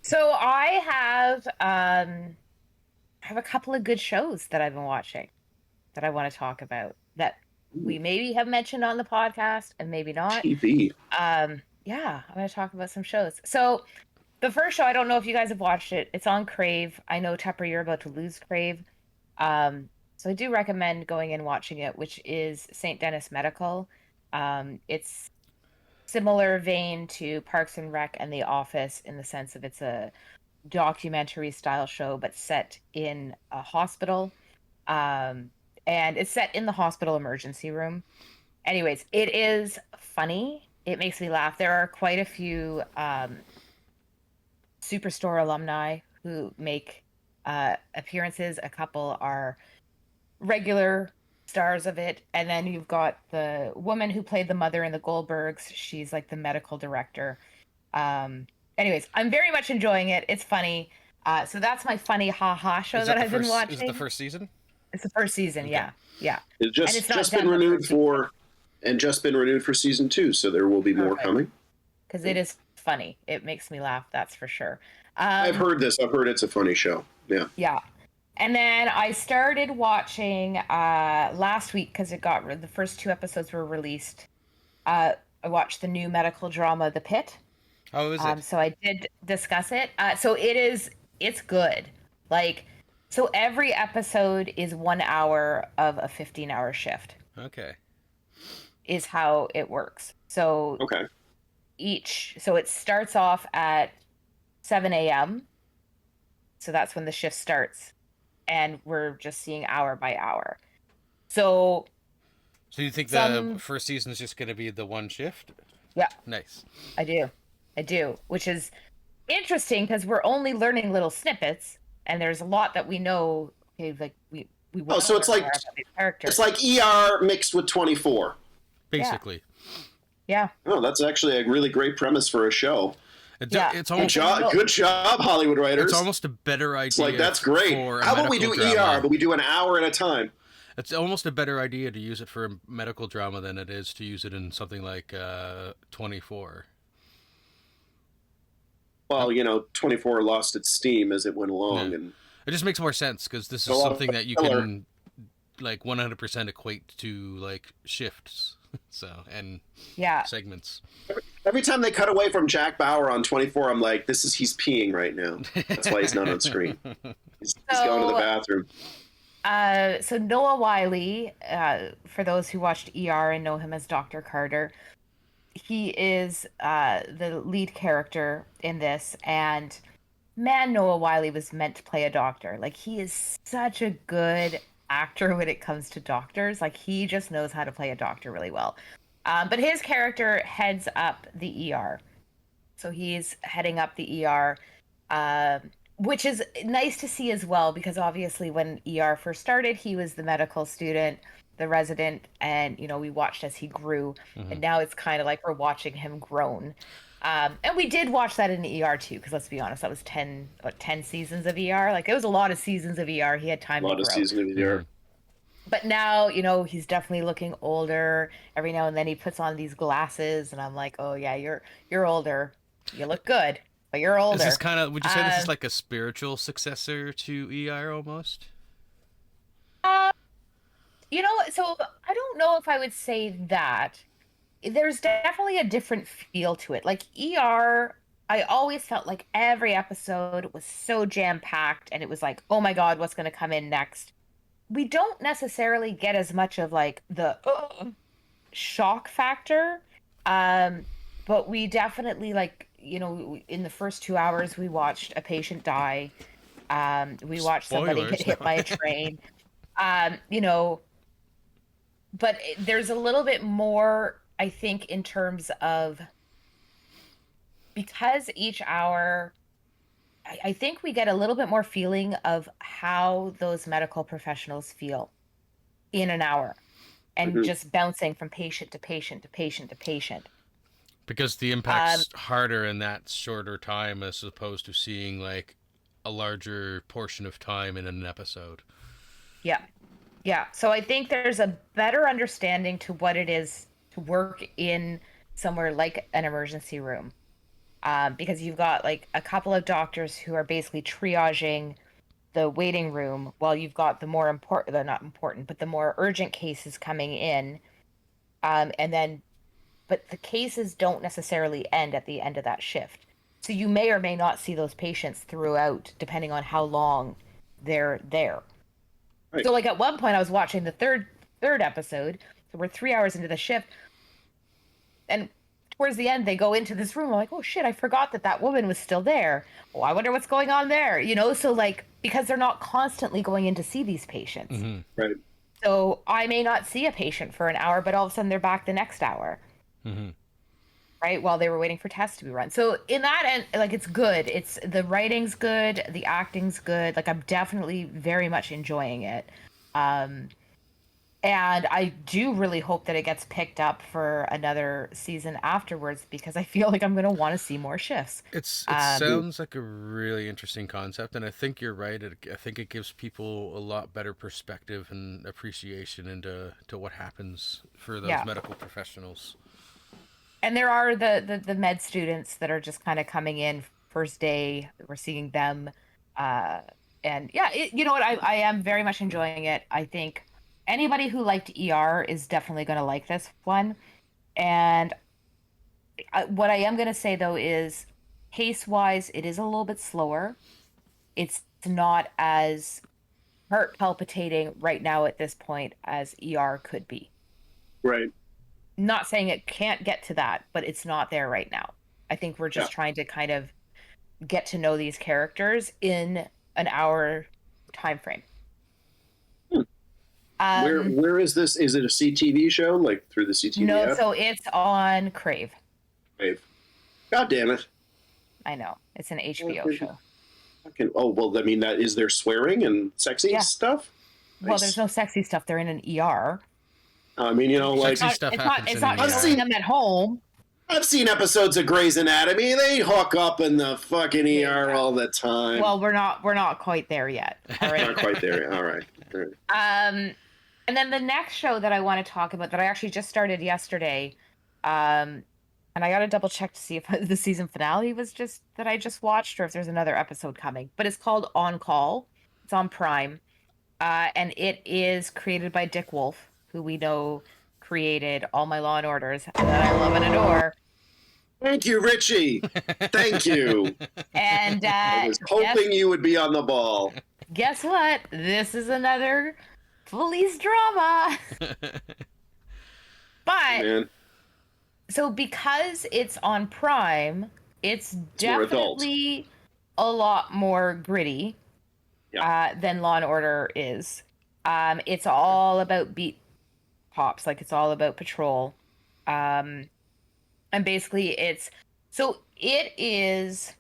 So I have a couple of good shows that I've been watching that I want to talk about that we maybe have mentioned on the podcast and maybe not. TV. Yeah, I'm going to talk about some shows. So the first show, I don't know if you guys have watched it. It's on Crave. I know, Tepper, you're about to lose Crave. So I do recommend going and watching it, which is St. Denis Medical. It's similar vein to Parks and Rec and The Office in the sense of it's a documentary style show, but set in a hospital. And it's set in the hospital emergency room. Anyways, it is funny. It makes me laugh. There are quite a few Superstore alumni who make appearances. A couple are regular stars of it. And then you've got the woman who played the mother in the Goldbergs. She's like the medical director. Anyways, I'm very much enjoying it. It's funny. So that's my funny ha-ha show that I've been watching. Is it the first season? It's the first season, okay. Yeah. It's just been renewed for season 2, so there will be more coming. Because it is funny. It makes me laugh, that's for sure. I've heard this. I've heard it's a funny show. Yeah. Yeah. And then I started watching last week because the first 2 episodes were released. I watched the new medical drama, The Pit. How is it? So I did discuss it. So it's good. Like, so every episode is 1 hour of a 15-hour shift. Okay. Is how it works. So okay. So it starts off at 7 a.m. So that's when the shift starts. And we're just seeing hour by hour. So you think the first season is just going to be the one shift? Yeah. Nice. I do. Which is interesting because we're only learning little snippets. And there's a lot that we know. Okay, like we so it's like ER mixed with 24. Basically. Yeah. Oh, that's actually a really great premise for a show. It's almost good job, Hollywood writers. It's almost a better idea. It's like, that's great. How about we do ER, but we do an hour at a time? It's almost a better idea to use it for a medical drama than it is to use it in something like 24. Well, 24 lost its steam as it went along, and it just makes more sense because this is something that you can like 100% equate to like shifts. So, and Yeah. segments. Every time they cut away from Jack Bauer on 24, I'm like, he's peeing right now. That's why he's not on screen. He's going to the bathroom. So Noah Wiley, for those who watched ER and know him as Dr. Carter, he is the lead character in this, and man, Noah Wiley was meant to play a doctor. Like, he is such a good actor when it comes to doctors. Like, he just knows how to play a doctor really well. But his character heads up the ER. So he's heading up the ER, which is nice to see as well, because obviously when ER first started, he was the medical student, the resident, and, you know, we watched as he grew. And now it's kind of like we're watching him grown. And we did watch that in ER too, because let's be honest, that was 10 seasons of ER. Like, it was a lot of seasons of ER. He had time to grow. A lot of seasons of ER. But now, you know, he's definitely looking older. Every now and then he puts on these glasses, and I'm like, oh yeah, you're older. You look good, but you're older. Is this kind of? Would you say this is like a spiritual successor to ER almost? You know, so I don't know if I would say that. There's definitely a different feel to it. Like, ER, I always felt like every episode was so jam-packed, and it was like, oh my God, what's going to come in next? We don't necessarily get as much of like the shock factor. But we definitely, like, you know, in the first 2 hours, we watched a patient die. We watched somebody Spoilers. get hit by a train. You know, but there's a little bit more, I think, in terms of, because each hour, I think we get a little bit more feeling of how those medical professionals feel in an hour, and just bouncing from patient to patient to patient to patient. Because the impact's harder in that shorter time as opposed to seeing like a larger portion of time in an episode. Yeah. Yeah. So I think there's a better understanding to what it is to work in somewhere like an emergency room. Because you've got like a couple of doctors who are basically triaging the waiting room, while you've got the more important, not important, but the more urgent cases coming in. But the cases don't necessarily end at the end of that shift. So you may or may not see those patients throughout, depending on how long they're there. Right. So like at one point I was watching the third episode, so we're 3 hours into the shift, and towards the end they go into this room. I'm like, oh shit, I forgot that woman was still there. Oh, I wonder what's going on there. You know, so like, because they're not constantly going in to see these patients. Right. So I may not see a patient for an hour, but all of a sudden they're back the next hour. Right, while they were waiting for tests to be run. So in that end, like, it's good. It's, the writing's good, the acting's good. Like, I'm definitely very much enjoying it. And I do really hope that it gets picked up for another season afterwards, because I feel like I'm going to want to see more shifts. It sounds like a really interesting concept, and I think you're right. I think it gives people a lot better perspective and appreciation into what happens for those medical professionals. And there are the med students that are just kind of coming in first day. We're seeing them. And yeah, you know what? I am very much enjoying it. I think anybody who liked ER is definitely going to like this one. And what I am going to say, though, is pace-wise, it is a little bit slower. It's not as heart palpitating right now at this point as ER could be. Right. Not saying it can't get to that, but it's not there right now. I think we're just trying to kind of get to know these characters in an hour time frame. Where is this? Is it a CTV show, like through the CTV No, app? so it's on Crave. God damn it. I know. It's an HBO show. Oh, well, I mean, that is there swearing and sexy stuff? Well, there's no sexy stuff. They're in an ER. I mean, you know, like, sexy stuff happens it's not showing them at home. I've seen episodes of Grey's Anatomy. They hook up in the fucking ER all the time. Well, we're not quite there yet. All right. Not quite there. All right. And then the next show that I want to talk about, that I actually just started yesterday, and I got to double check to see if the season finale was just that I just watched, or if there's another episode coming. But it's called On Call. It's on Prime, and it is created by Dick Wolf, who we know created all my Law and Orders that I love and adore. Thank you, Richie. Thank you. And I was hoping you would be on the ball. guess what? This is another police drama. But Man, so because it's on Prime, it's more adult. definitely a lot more gritty than Law and Order is. It's all about beat cops, like it's all about patrol. And basically it is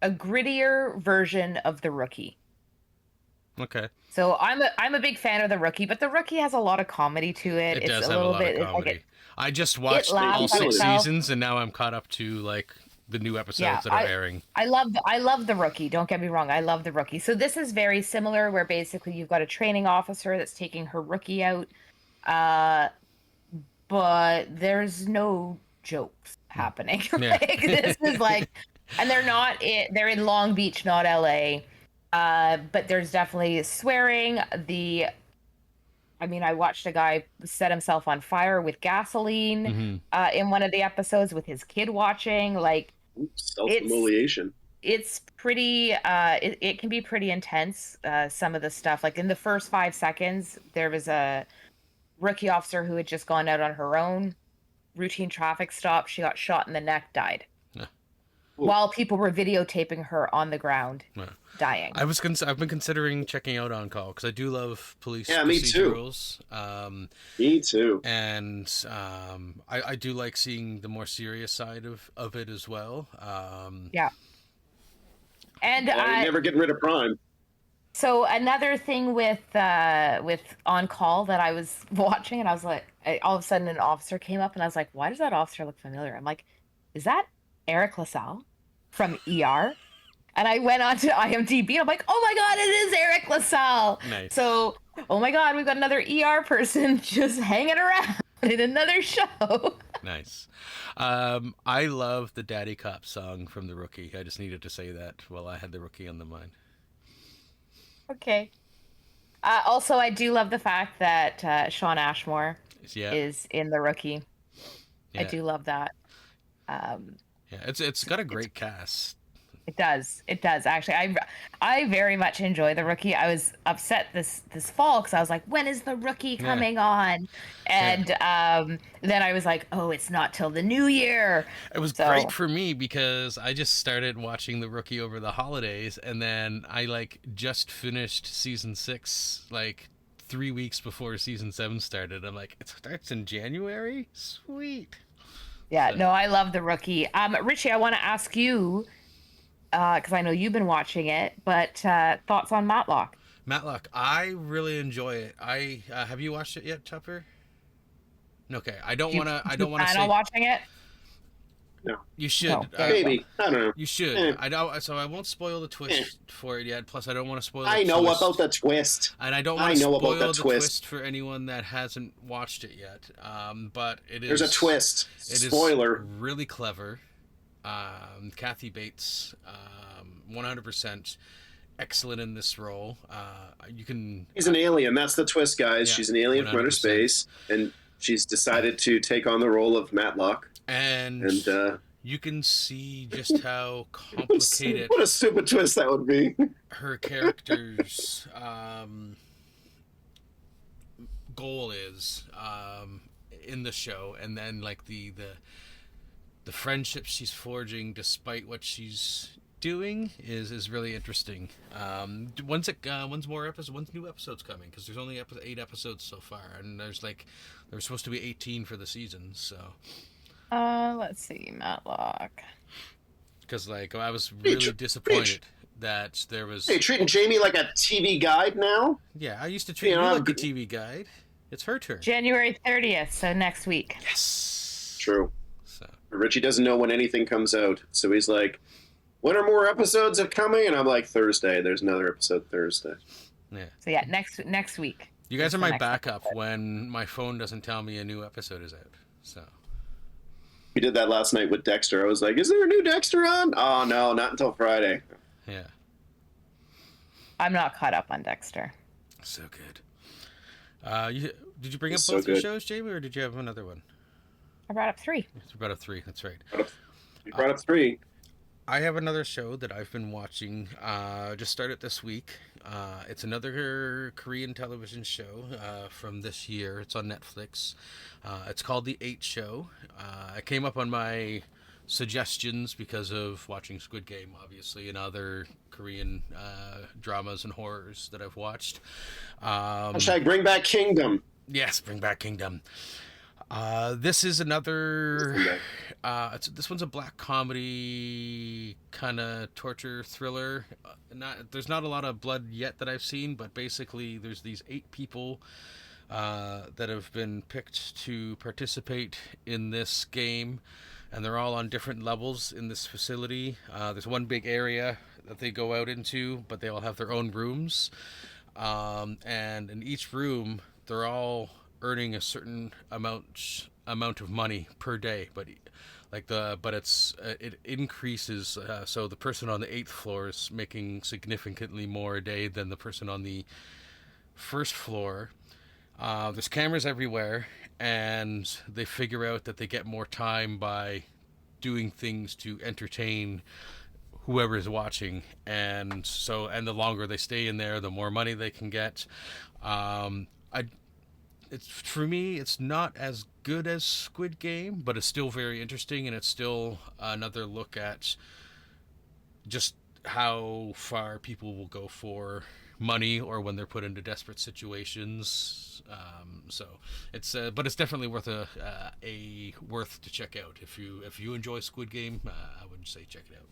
a grittier version of The Rookie. Okay. So I'm a big fan of The Rookie, but The Rookie has a lot of comedy to it. It It's does a have a little lot bit of comedy. like I just watched laughs all at 6 itself. seasons, and now I'm caught up to like the new episodes that are airing. I love The Rookie. Don't get me wrong. I love The Rookie. So this is very similar, where basically you've got a training officer that's taking her rookie out, but there's no jokes happening. Yeah. Like, this is like, and they're in Long Beach, not LA. But there's definitely swearing. I watched a guy set himself on fire with gasoline in one of the episodes with his kid watching. Like, Self-humiliation. it's pretty, it can be pretty intense, some of the stuff. Like, in the first 5 seconds, there was a rookie officer who had just gone out on her own routine traffic stop. She got shot in the neck, died. While people were videotaping her on the ground, dying. I've been considering checking out On Call because I do love police me too. procedurals. Me too. And I do like seeing the more serious side of it as well. Yeah. And never getting rid of Prime. so another thing with On Call that I was watching, and I was like, all of a sudden an officer came up, and I was like, why does that officer look familiar? I'm like, is that Eric LaSalle from ER? And I went on to IMDb, and I'm like, oh my god, it is Eric LaSalle. Nice. So, oh my god, we've got another ER person just hanging around in another show. Nice. I love the Daddy Cop song from The Rookie. I just needed to say that while I had The Rookie on the mind. Okay. Also, I do love the fact that Shawn Ashmore is in The Rookie. Yeah. I do love that. Yeah, it's got a great cast. It does actually. I very much enjoy The Rookie. I was upset this fall because I was like, when is The Rookie coming on? And then I was like, oh, it's not till the new year. It was great for me because I just started watching The Rookie over the holidays, and then I just finished season 6 3 weeks before season 7 started. I'm like, it starts in January? Sweet. Yeah, no, I love The Rookie. Richie, I want to ask you, because I know you've been watching it, but thoughts on Matlock? Matlock, I really enjoy it. Have you watched it yet, Tupper? Okay, I don't want to say. I'm watching it. No. You should. No, Maybe. I don't know. You should. I don't. So I won't spoil the twist for it yet. Plus, I don't want to spoil. I the know twist. about the twist. And I don't want to spoil the twist for anyone that hasn't watched it yet. But it is. There's a twist. It Spoiler. is really clever. Kathy Bates, 100% excellent in this role. She's an alien. That's the twist, guys. Yeah, She's an alien from outer 100%. space, and she's decided to take on the role of Matlock. And you can see just how complicated what a stupid twist that would be. her character's goal is in the show, and then the friendships she's forging despite what she's doing is really interesting. When's new episodes coming? Because there's only 8 episodes so far, and there's supposed to be 18 for the season. So let's see, Matlock. because I was really disappointed that there was. Hey, treating Jamie like a TV guide now? Yeah, I used to treat you like a TV guide. It's her turn. January 30th, so next week. Yes. True. So Richie doesn't know when anything comes out, so he's like, when are more episodes coming? And I'm like, Thursday. There's another episode Thursday. yeah. So yeah, next week. You guys are the my next backup episode. when my phone doesn't tell me a new episode is out. So We did that last night with Dexter. I was like, is there a new Dexter on? Oh, no, not until Friday. yeah, I'm not caught up on Dexter. so good. Did you bring up It's both so your good. shows, Jamie, or did you have another one? I brought up 3. It's about a 3. That's right. You brought up 3. I have another show that I've been watching. Just started this week. It's another Korean television show from this year. It's on Netflix. It's called The 8 Show. It came up on my suggestions because of watching Squid Game, obviously, and other Korean dramas and horrors that I've watched. Hashtag bring back Kingdom. Yes, Bring Back Kingdom. This is another. This one's a black comedy kind of torture thriller. There's not a lot of blood yet that I've seen, but basically there's these 8 people that have been picked to participate in this game, and they're all on different levels in this facility. There's one big area that they go out into, but they all have their own rooms, and in each room they're all earning a certain amount of money per day, but it increases. So the person on the 8th floor is making significantly more a day than the person on the first floor. There's cameras everywhere, and they figure out that they get more time by doing things to entertain whoever is watching, and the longer they stay in there, the more money they can get. For me, it's not as good as Squid Game, but it's still very interesting, and it's still another look at just how far people will go for money or when they're put into desperate situations. But it's definitely worth to check out. If you enjoy Squid Game, I would say check it out.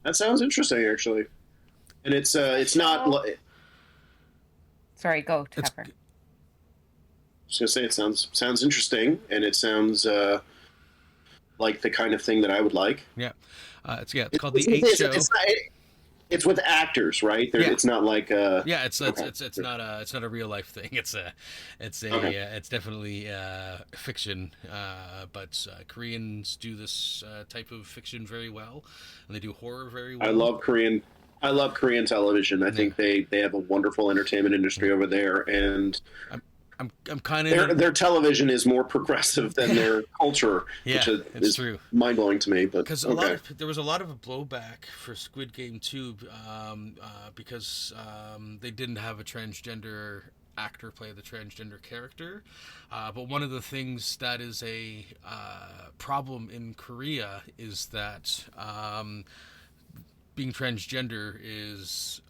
That sounds interesting, actually. And it's not. Sorry, go, Tupper. I was gonna say it sounds interesting, and it sounds like the kind of thing that I would like. Yeah, it's called The 8 Show. It's with actors, right? It's not like it's okay. not a real life thing. It's definitely fiction. But Koreans do this type of fiction very well, and they do horror very well. I love Korean television. I think they have a wonderful entertainment industry over there, and I'm kind of their television is more progressive than their culture, which is true. Mind blowing to me. But because there was a lot of blowback for Squid Game 2 because they didn't have a transgender actor play the transgender character. But one of the things that is a problem in Korea is that being transgender is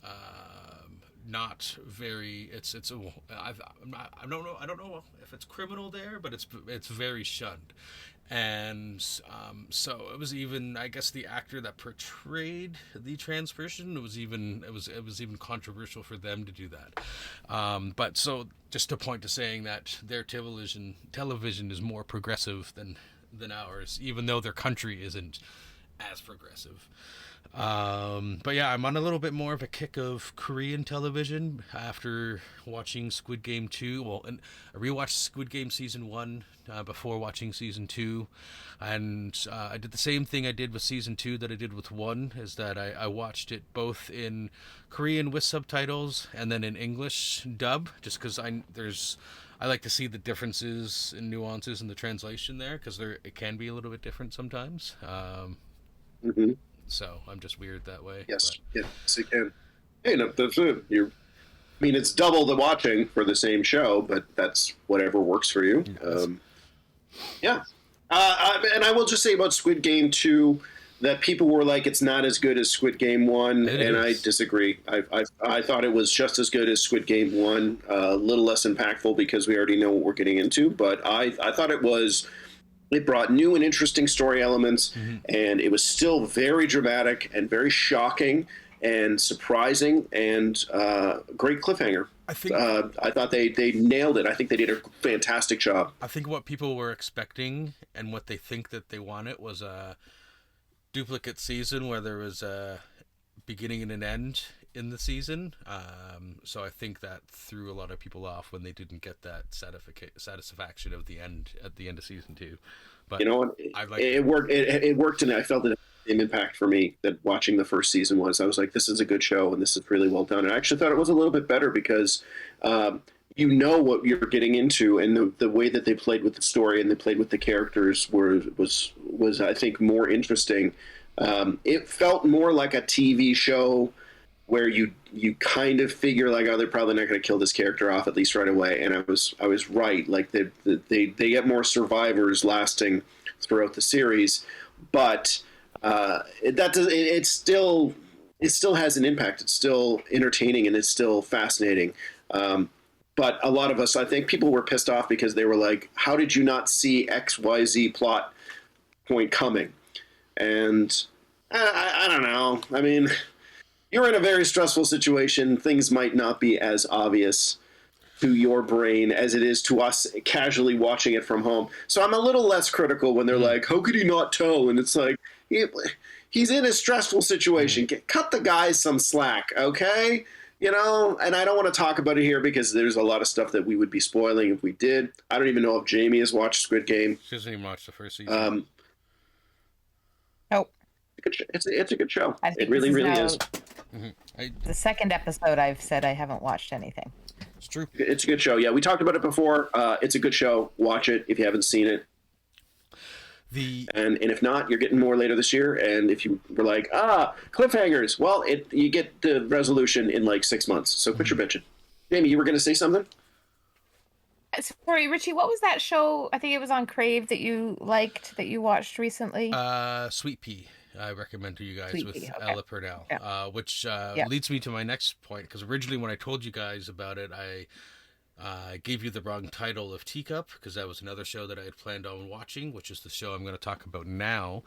not very. I don't know if it's criminal there, but it's very shunned. And so it was even, I guess, the actor that portrayed the trans person, it was even controversial for them to do that. But so just a point to saying that their television is more progressive than ours, even though their country isn't as progressive. But yeah, I'm on a little bit more of a kick of Korean television after watching Squid Game 2. Well, and I rewatched Squid Game Season 1 before watching Season 2. And I did the same thing I did with Season 2 that I did with 1, is that I watched it both in Korean with subtitles and then in English dub, just because I like to see the differences and nuances in the translation there, because it can be a little bit different sometimes. Mm-hmm. So I'm just weird that way. Yes, yes, it can. Hey, no, that's it. It's double the watching for the same show, but that's whatever works for you. Yes. And I will just say about Squid Game 2 that people were like, it's not as good as Squid Game 1, and I disagree. I thought it was just as good as Squid Game 1, a little less impactful because we already know what we're getting into, but I thought it brought new and interesting story elements, and it was still very dramatic and very shocking and surprising and great cliffhanger. I thought they nailed it. I think they did a fantastic job. I think what people were expecting and what they think that they wanted was a duplicate season where there was a beginning and an end in the season. So I think that threw a lot of people off when they didn't get that satisfaction of the end at the end of Season 2. But you know what? It worked. It worked, and I felt it had the same impact for me that watching the first season was. I was like, this is a good show, and this is really well done. And I actually thought it was a little bit better because you know what you're getting into, and the way that they played with the story and they played with the characters was I think more interesting. It felt more like a TV show where you kind of figure like, oh, they're probably not going to kill this character off at least right away, and I was right. Like they get more survivors lasting throughout the series, but it still has an impact. It's still entertaining and it's still fascinating. But a lot of us, I think people were pissed off because they were like, how did you not see XYZ plot point coming? And I don't know. I mean, you're in a very stressful situation. Things might not be as obvious to your brain as it is to us casually watching it from home. So I'm a little less critical when they're like, how could he not tell? And it's like, he's in a stressful situation. Cut the guy some slack, okay? You know, and I don't want to talk about it here because there's a lot of stuff that we would be spoiling if we did. I don't even know if Jamie has watched Squid Game. She hasn't even watched the first season. Nope. It's a good show. It this really, is really now is. The second episode I've said I haven't watched anything. It's true. It's a good show. Yeah, we talked about it before. It's a good show. Watch it if you haven't seen it. And if not, you're getting more later this year. And if you were like, cliffhangers, well, you get the resolution in like 6 months. So quit your bitching. Jamie, you were going to say something? Sorry, Richie, what was that show? I think it was on Crave that you liked, that you watched recently. Sweet Pea. I recommend to you guys Sweet with Pea, okay. Ella Purnell, which leads me to my next point. Because originally when I told you guys about it, I gave you the wrong title of Teacup, because that was another show that I had planned on watching, which is the show I'm going to talk about now.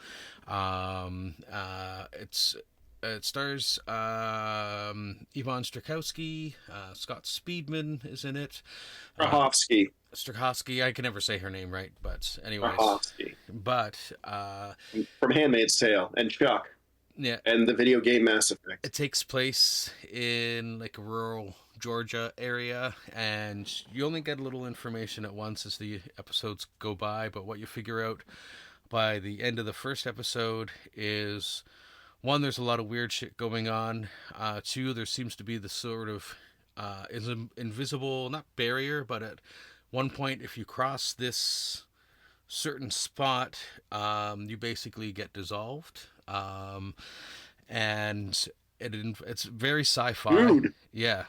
It stars Yvonne Strakowski, Scott Speedman is in it. Strakowski, I can never say her name right, but anyways. Strahovski. But from Handmaid's Tale and Chuck. Yeah. And the video game Mass Effect. It takes place in like a rural Georgia area, and you only get a little information at once as the episodes go by, but what you figure out by the end of the first episode is, one, there's a lot of weird shit going on. Two, there seems to be the sort of invisible, not barrier, but at one point, if you cross this certain spot, you basically get dissolved. And it's very sci-fi. Rude. Yeah.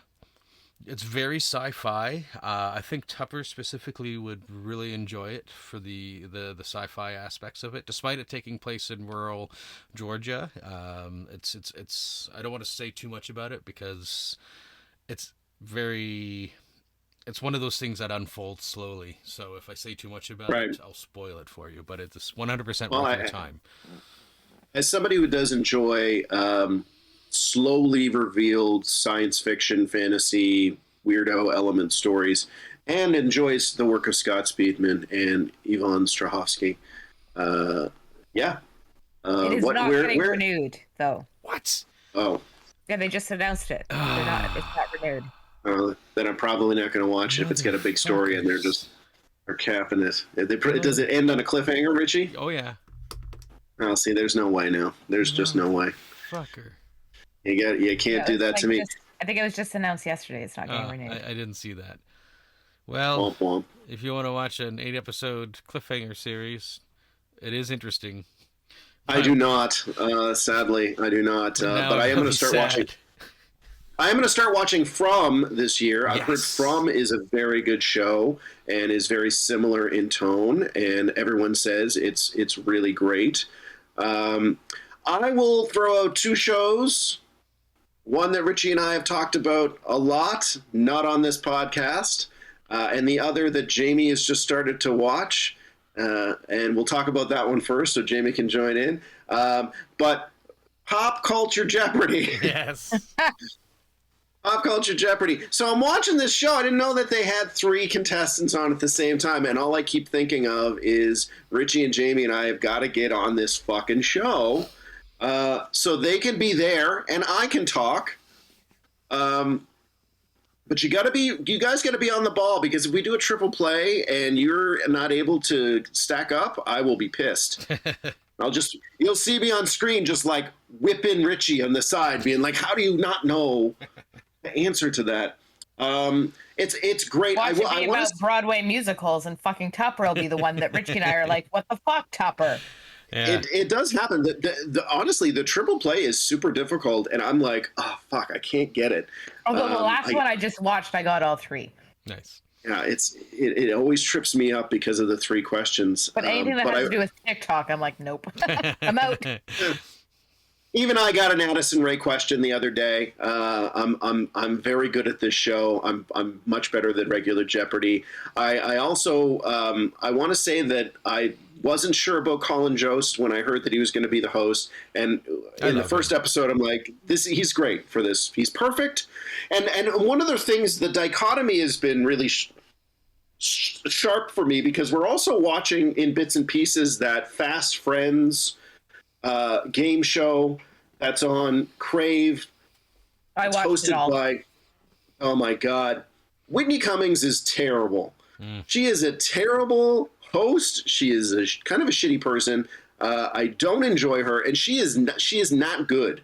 It's very sci-fi. I think Tupper specifically would really enjoy it for the sci-fi aspects of it, despite it taking place in rural Georgia. It's I don't want to say too much about it because it's one of those things that unfolds slowly. So if I say too much about it, I'll spoil it for you. But it's 100% worth your time. As somebody who does enjoy slowly revealed science fiction, fantasy, weirdo element stories, and enjoys the work of Scott Speedman and Yvonne Strahovski. It is not getting renewed, though. What? Oh. Yeah, they just announced it. It's not renewed. Then I'm probably not going to watch it if it's got a big story and they're capping it. Does it end on a cliffhanger, Richie? Oh, yeah. Oh, see, there's no way now. There's just no way. Fucker. You can't do that to me. I think it was just announced yesterday. It's not getting renewed. I didn't see that. Well, womp, womp. If you want to watch an 8-episode cliffhanger series, it is interesting. I do not. Sadly, I do not. But I am going to start watching. I am going to start watching From this year. I've heard From is a very good show and is very similar in tone, and everyone says it's really great. I will throw out 2 shows. One that Richie and I have talked about a lot, not on this podcast, and the other that Jamie has just started to watch. And we'll talk about that one first so Jamie can join in. But Pop Culture Jeopardy. Yes. Pop Culture Jeopardy. So I'm watching this show. I didn't know that they had 3 contestants on at the same time. And all I keep thinking of is Richie and Jamie and I have got to get on this fucking show so they can be there and I can talk. But you guys got to be on the ball, because if we do a triple play and you're not able to stack up, I will be pissed. You'll see me on screen just like whipping Richie on the side, being like, how do you not know the answer to that? It's great. Watch it be I about want to. Broadway musicals, and fucking Tupper will be the one that Richie and I are like, what the fuck, Tupper? Yeah. It does happen. Honestly, the triple play is super difficult, and I'm like, oh fuck, I can't get it. Although the last one I just watched, I got all 3. Nice. Yeah, it always trips me up because of the 3 questions. But anything that has to do with TikTok, I'm like, nope, I'm out. Even I got an Addison Rae question the other day. I'm very good at this show. I'm much better than regular Jeopardy. I also I want to say that I wasn't sure about Colin Jost when I heard that he was going to be the host. And in the first episode, I'm like, he's great for this. He's perfect. And one of the things, the dichotomy has been really sharp for me because we're also watching in bits and pieces that Fast Friends game show that's on Crave. I It's watched it hosted all. by, oh my God, Whitney Cummings is terrible. She is a terrible host. She is kind of a shitty person. I don't enjoy her, and she is not good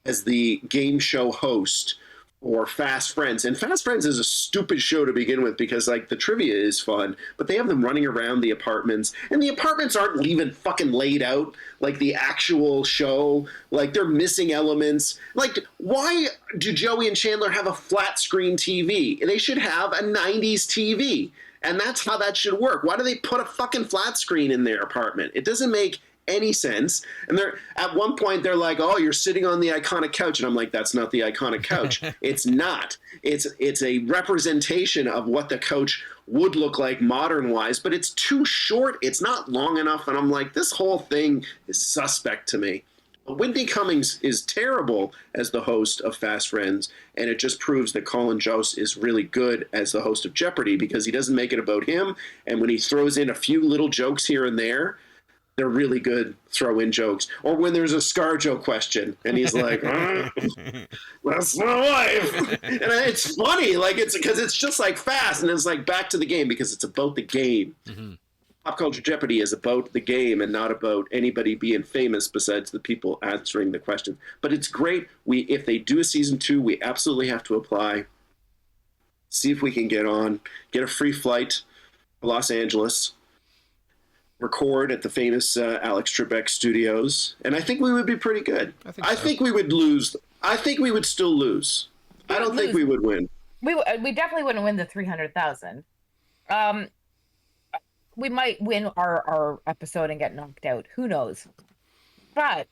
as the game show host or Fast Friends. And Fast Friends is a stupid show to begin with because like the trivia is fun, but they have them running around the apartments, and the apartments aren't even fucking laid out like the actual show. Like they're missing elements. Like why do Joey and Chandler have a flat screen TV? They should have a 90s TV. And that's how that should work. Why do they put a fucking flat screen in their apartment? It doesn't make any sense. And they're at one point they're like, "Oh, you're sitting on the iconic couch," and I'm like, "That's not the iconic couch. It's not. It's a representation of what the couch would look like modern wise, but it's too short. It's not long enough." And I'm like, this whole thing is suspect to me. Whitney Cummings is terrible as the host of Fast Friends, and it just proves that Colin Jost is really good as the host of Jeopardy because he doesn't make it about him, and when he throws in a few little jokes here and there, they're really good throw-in jokes. Or when there's a ScarJo question, and he's like, "That's my wife," and it's funny, like it's because it's just like fast, and it's like back to the game because it's about the game. Mm-hmm. Pop Culture Jeopardy is about the game and not about anybody being famous besides the people answering the question. But it's great. If they do a season 2, we absolutely have to apply. See if we can get a free flight to Los Angeles, record at the famous Alex Trebek Studios, and I think we would be pretty good. I think we would lose. I think we would still lose. I don't think we would win. We definitely wouldn't win the 300,000. We might win our episode and get knocked out. Who knows? But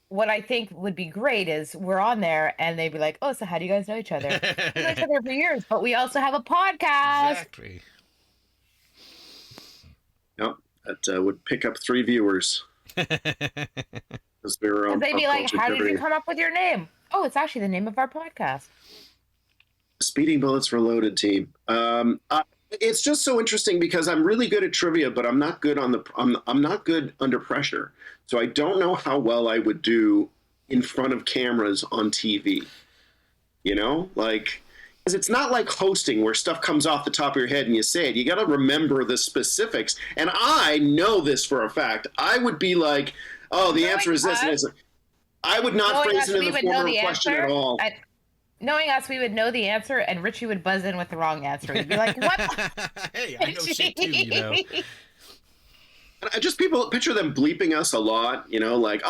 what I think would be great is we're on there and they'd be like, "Oh, so how do you guys know each other?" We know each other for years, but we also have a podcast. Exactly. Yep, that would pick up 3 viewers. Because they'd be like, "How did you come up with your name?" "Oh, it's actually the name of our podcast." Speeding Bullets Reloaded team. It's just so interesting because I'm really good at trivia, but I'm not good I'm not good under pressure. So I don't know how well I would do in front of cameras on TV. You know, like, because it's not like hosting where stuff comes off the top of your head and you say it. You got to remember the specifics. And I know this for a fact. I would be like, "Oh, the answer is this." And it's like, I would not phrase it in the form of a question at all. Knowing us, we would know the answer, and Richie would buzz in with the wrong answer. He'd be like, "What?" Hey, I know shit too, you know. I just picture them bleeping us a lot, you know, like,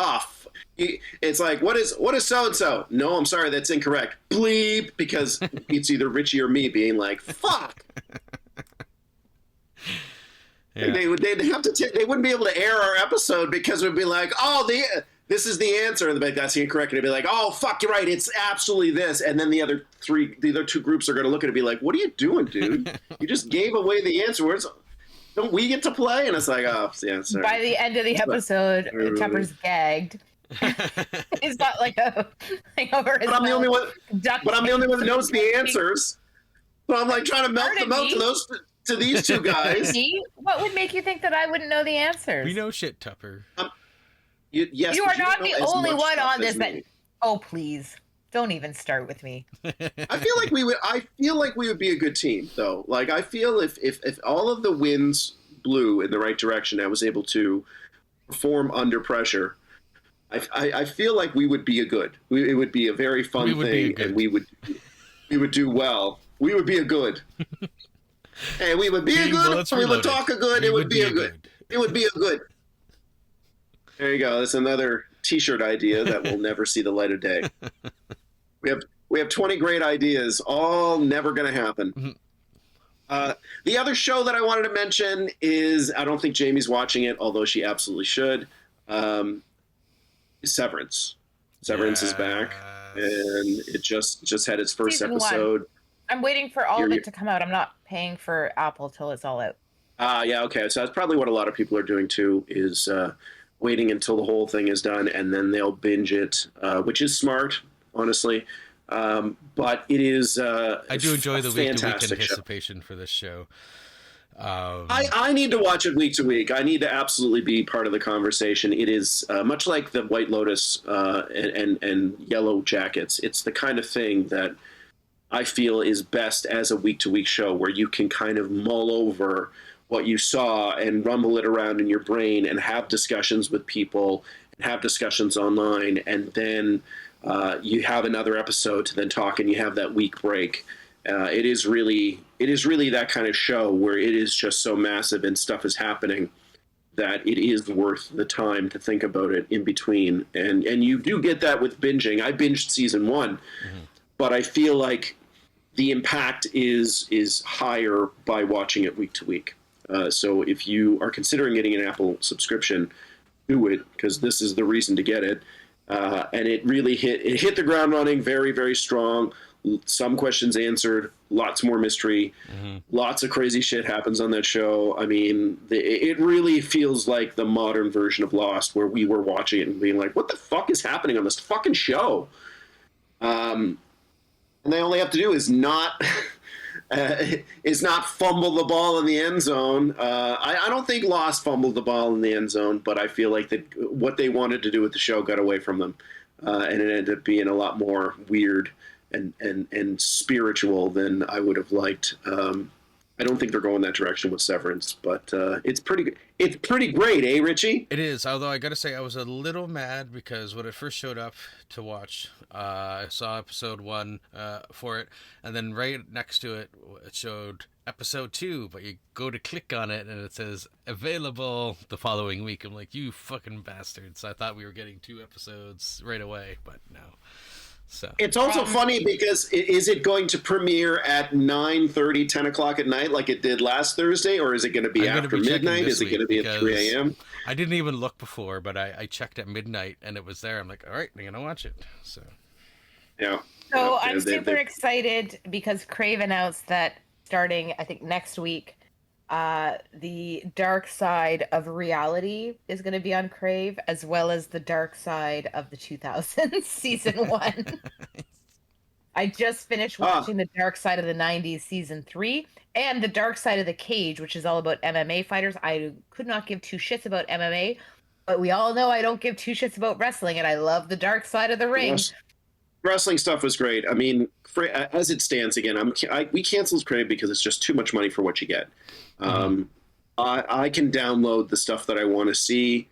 it's like, what is so-and-so? No, I'm sorry, that's incorrect. Bleep, because it's either Richie or me being like, fuck. Yeah. They'd have to they wouldn't be able to air our episode because it would be like, this is the answer. And they'd be like, "That's incorrect." And it'd be like, "Oh, fuck, you're right. It's absolutely this." And then the other 2 groups are going to look at it and be like, "What are you doing, dude? You just gave away the answer. Don't we get to play?" And it's like, "Oh, yeah, sorry." By the end of the episode, Tupper's gagged. He's got like a thing over his But I'm the only one. But I'm the only one that knows the answers. So I'm like trying to melt them out to these 2 guys. What would make you think that I wouldn't know the answers? We know shit, Tupper. Yes, you are not the only one on this. Me. Oh, please. Don't even start with me. I feel like we would be a good team, though. Like, I feel if all of the winds blew in the right direction, I was able to perform under pressure. I feel like we would be it would be a very fun thing, and we would. we would do well. We would be a good. Hey, we would be a Being good. bullets We would reloaded. talk a good. We It would be a good. It would be a good. There you go. That's another T-shirt idea that will never see the light of day. We have 20 great ideas, all never going to happen. The other show that I wanted to mention is, I don't think Jamie's watching it, although she absolutely should. Severance. Severance is back, and it just had its first Season episode. 1. I'm waiting for all of it to come out. I'm not paying for Apple till it's all out. Yeah, okay. So that's probably what a lot of people are doing too, is waiting until the whole thing is done, and then they'll binge it, which is smart, honestly. But it is I do enjoy the week-to-week fantastic anticipation for this show. I need to watch it week to week. I need to absolutely be part of the conversation. It is much like the White Lotus and Yellow Jackets. It's the kind of thing that I feel is best as a week-to-week show, where you can kind of mull over what you saw and rumble it around in your brain and have discussions with people and have discussions online, and then you have another episode to then talk, and you have that week break. It is really that kind of show where it is just so massive and stuff is happening that it is worth the time to think about it in between. And you do get that with binging. I binged season 1, but I feel like the impact is higher by watching it week to week. So if you are considering getting an Apple subscription, do it, because this is the reason to get it. And it really hit the ground running very, very strong. Some questions answered, lots more mystery, lots of crazy shit happens on that show. I mean, it really feels like the modern version of Lost, where we were watching it and being like, what the fuck is happening on this fucking show? And they only have to do is not fumble the ball in the end zone. I don't think Lost fumbled the ball in the end zone, but I feel like that what they wanted to do with the show got away from them, and it ended up being a lot more weird and spiritual than I would have liked. I don't think they're going that direction with Severance, but it's pretty great, eh, Richie? It is, although I gotta say I was a little mad because when it first showed up to watch, I saw episode 1 for it, and then right next to it, it showed episode 2, but you go to click on it and it says available the following week. I'm like, you fucking bastards. I thought we were getting 2 episodes right away, but no. So it's also funny because is it going to premiere at 9:30, 10 o'clock at night like it did last Thursday, or is it going to be after midnight? Is it going to be at 3 a.m.? I didn't even look before, but I checked at midnight and it was there. I'm like, all right, I'm going to watch it. So yeah. So I'm super excited because Crave announced that starting, I think, next week, the dark side of reality is going to be on Crave, as well as the dark side of the 2000s season 1. I just finished watching the dark side of the 90s season 3 and the dark side of the cage, which is all about MMA fighters. I could not give 2 shits about MMA, but we all know I don't give 2 shits about wrestling, and I love the dark side of the ring. Yes. Wrestling stuff was great. I mean, as it stands, again, we canceled Crave because it's just too much money for what you get. I can download the stuff that I want to see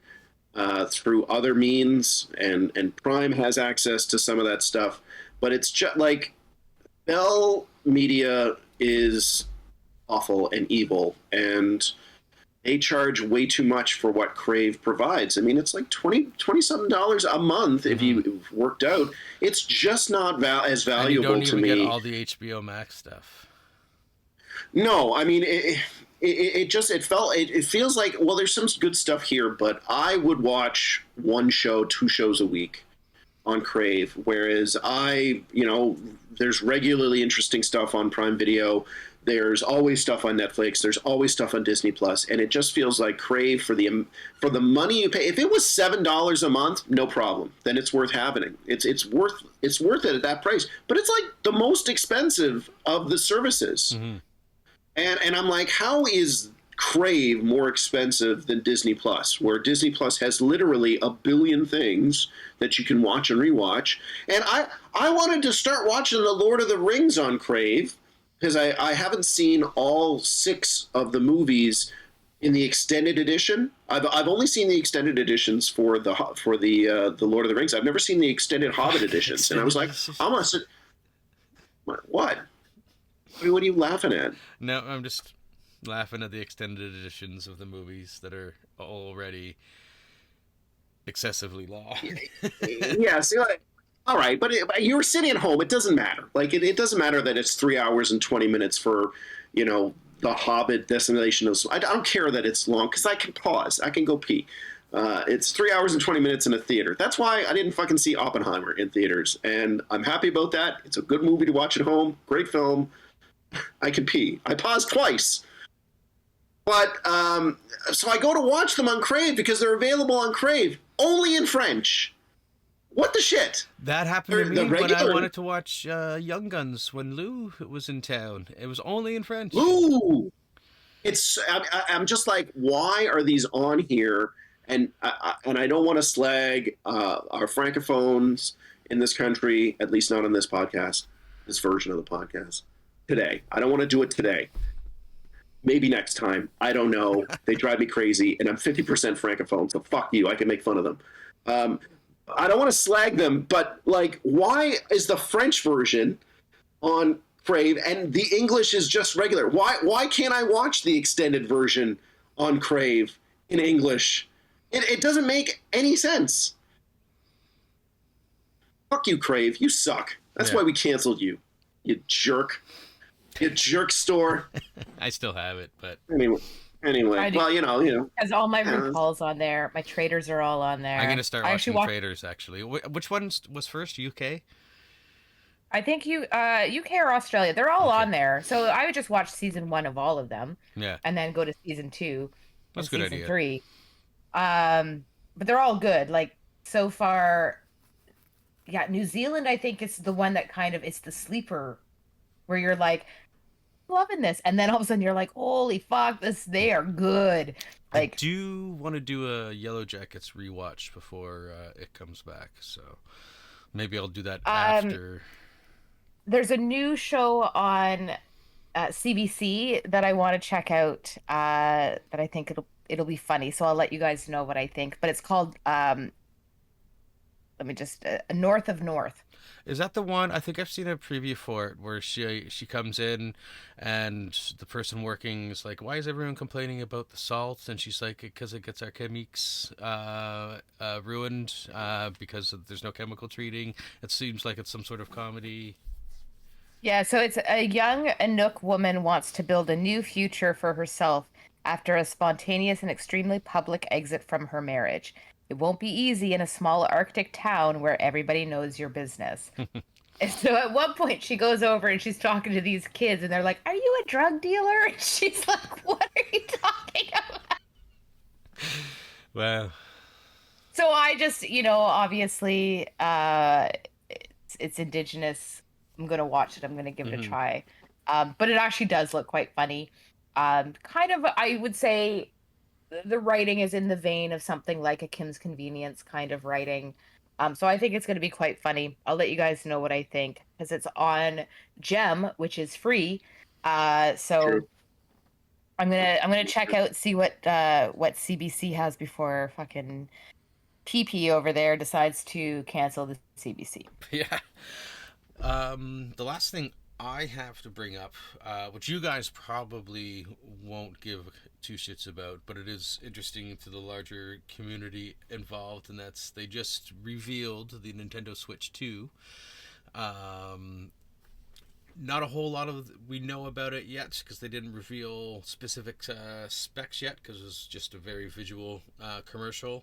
through other means, and Prime has access to some of that stuff. But it's just like Bell Media is awful and evil, and they charge way too much for what Crave provides. I mean, it's like $20-something a month if you worked out. It's just not as valuable and you don't to even me. Get all the HBO Max stuff. No, I mean, it feels like, well, there's some good stuff here, but I would watch 1 show, 2 shows a week on Crave, whereas there's regularly interesting stuff on Prime Video. There's always stuff on Netflix. There's always stuff on Disney Plus, and it just feels like Crave for the money you pay. If it was $7 a month, no problem. Then it's worth having. It's worth it at that price. But it's like the most expensive of the services, and I'm like, how is Crave more expensive than Disney Plus, where Disney Plus has literally a billion things that you can watch and rewatch? And I wanted to start watching The Lord of the Rings on Crave, because I haven't seen all 6 of the movies in the extended edition. I've only seen the extended editions for the Lord of the Rings. I've never seen the extended Hobbit editions. And I was like, I'm gonna sit. What? What are you laughing at? No, I'm just laughing at the extended editions of the movies that are already excessively long. Yeah, see, like, all right, but you were sitting at home. It doesn't matter. Like, it doesn't matter that it's 3 hours and 20 minutes for, the Hobbit Destination of. I don't care that it's long because I can pause. I can go pee. It's 3 hours and 20 minutes in a theater. That's why I didn't fucking see Oppenheimer in theaters, and I'm happy about that. It's a good movie to watch at home. Great film. I can pee. I paused twice. But, so I go to watch them on Crave because they're available on Crave, only in French. What the shit? That happened to The me when I regular- wanted to watch Young Guns when Lou was in town. It was only in French. Ooh! I'm just like, why are these on here? And I don't want to slag our francophones in this country, at least not on this podcast, this version of the podcast, today. I don't want to do it today. Maybe next time. I don't know. They drive me crazy, and I'm 50% francophone, so fuck you. I can make fun of them. I don't want to slag them, but like, why is the French version on Crave and the English is just regular? Why can't I watch the extended version on Crave in English? It doesn't make any sense. Fuck you, Crave. You suck. That's why we canceled you. You jerk. You jerk store. I still have it, but Anyway, well, Because all my RuPaul's on there. My traders are all on there. I'm gonna start I watching actually Traders. Actually, which one was first? UK. I think UK or Australia. They're all on there. So I would just watch season 1 of all of them. Yeah. And then go to season 2. That's a and good season idea. 3. But they're all good. Like, so far, yeah, New Zealand, I think, is the one that kind of, it's the sleeper where you're like, loving this, and then all of a sudden you're like, holy fuck, they are good. Like, I do want to do a Yellow Jackets rewatch before it comes back, so maybe I'll do that after. There's a new show on CBC that I want to check out that I think it'll be funny, so I'll let you guys know what I think, but it's called North of North. Is that the one? I think I've seen a preview for it where she comes in and the person working is like, why is everyone complaining about the salt? And she's like, because it gets our chemiques ruined because there's no chemical treating. It seems like it's some sort of comedy. Yeah, so it's a young Inuk woman wants to build a new future for herself after a spontaneous and extremely public exit from her marriage. It won't be easy in a small Arctic town where everybody knows your business. And so at one point she goes over and she's talking to these kids and they're like, are you a drug dealer? And she's like, what are you talking about? Well. So I just, obviously it's Indigenous. I'm going to watch it. I'm going to give it a try. But it actually does look quite funny. Kind of, I would say, the writing is in the vein of something like a Kim's Convenience kind of writing. So I think it's going to be quite funny. I'll let you guys know what I think because it's on Gem, which is free. So I'm gonna check out, see what CBC has before fucking PP over there decides to cancel the CBC. Yeah. The last thing I have to bring up, which you guys probably won't give two shits about, but it is interesting to the larger community involved, and that's they just revealed the Nintendo Switch 2. Not a whole lot of we know about it yet because they didn't reveal specific specs yet because it was just a very visual commercial.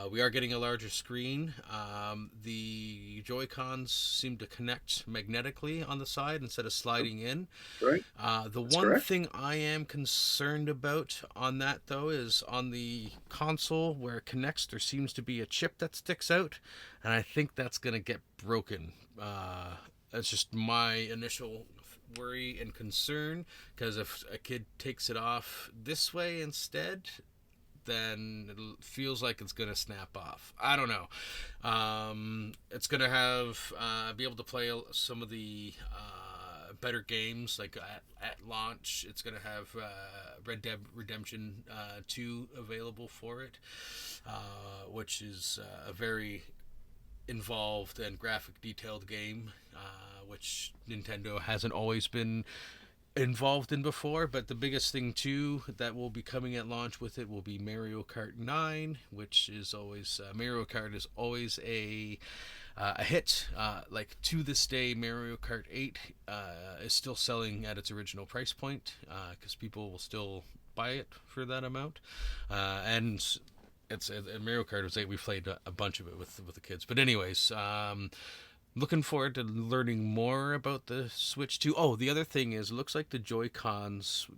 We are getting a larger screen. The Joy-Cons seem to connect magnetically on the side instead of sliding in. Right. The one thing I am concerned about on that, though, is on the console where it connects, there seems to be a chip that sticks out, and I think that's going to get broken. That's just my initial worry and concern, because if a kid takes it off this way instead, then it feels like it's going to snap off. I don't know. It's going to have be able to play some of the better games like at launch. It's going to have Red Dead Redemption 2 available for it, which is a very involved and graphic detailed game, which Nintendo hasn't always been involved in before. But the biggest thing too that will be coming at launch with it will be Mario Kart 9, which is always Mario Kart is always a hit. Like to this day, Mario Kart 8 is still selling at its original price point because people will still buy it for that amount, and it's Mario Kart was 8. We played a bunch of it with the kids. But anyways, looking forward to learning more about the Switch 2. Oh, the other thing is, it looks like the Joy-Cons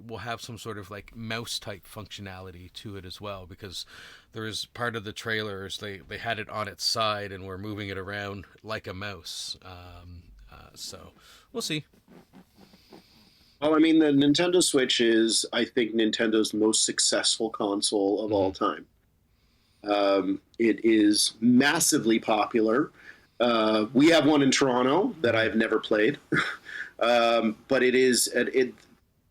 will have some sort of like mouse type functionality to it as well, because there is part of the trailers they had it on its side and were moving it around like a mouse. So we'll see. Well, I mean, the Nintendo Switch is, I think, Nintendo's most successful console of all time. It is massively popular. We have one in Toronto that I've never played, but it is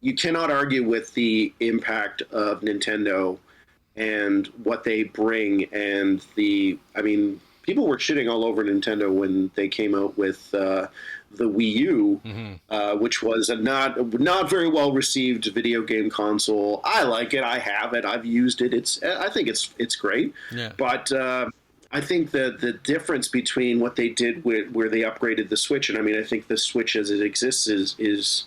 you cannot argue with the impact of Nintendo and what they bring. And I mean, people were shitting all over Nintendo when they came out with the Wii U, which was a not very well received video game console. I like it. I have it. I've used it. I think it's great. Yeah. But I think the difference between what they did where they upgraded the Switch, and I mean, I think the Switch as it exists is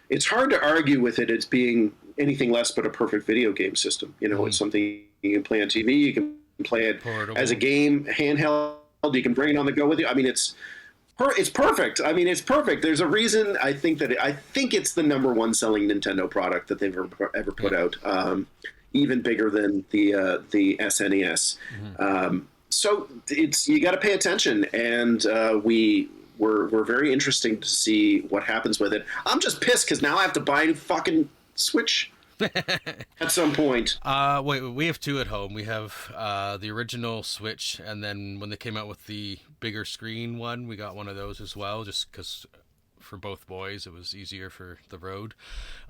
it's hard to argue with it as being anything less but a perfect video game system. You know, it's something you can play on TV, you can play it as a game, handheld, you can bring it on the go with you. I mean, it's perfect. I mean, it's perfect. There's a reason I think it's the number one selling Nintendo product that they've ever put out, even bigger than the SNES. So you got to pay attention, and we're very interesting to see what happens with it. I'm just pissed because now I have to buy a fucking Switch at some point. Wait, we have two at home. We have the original Switch, and then when they came out with the bigger screen one, we got one of those as well, just because for both boys it was easier for the road.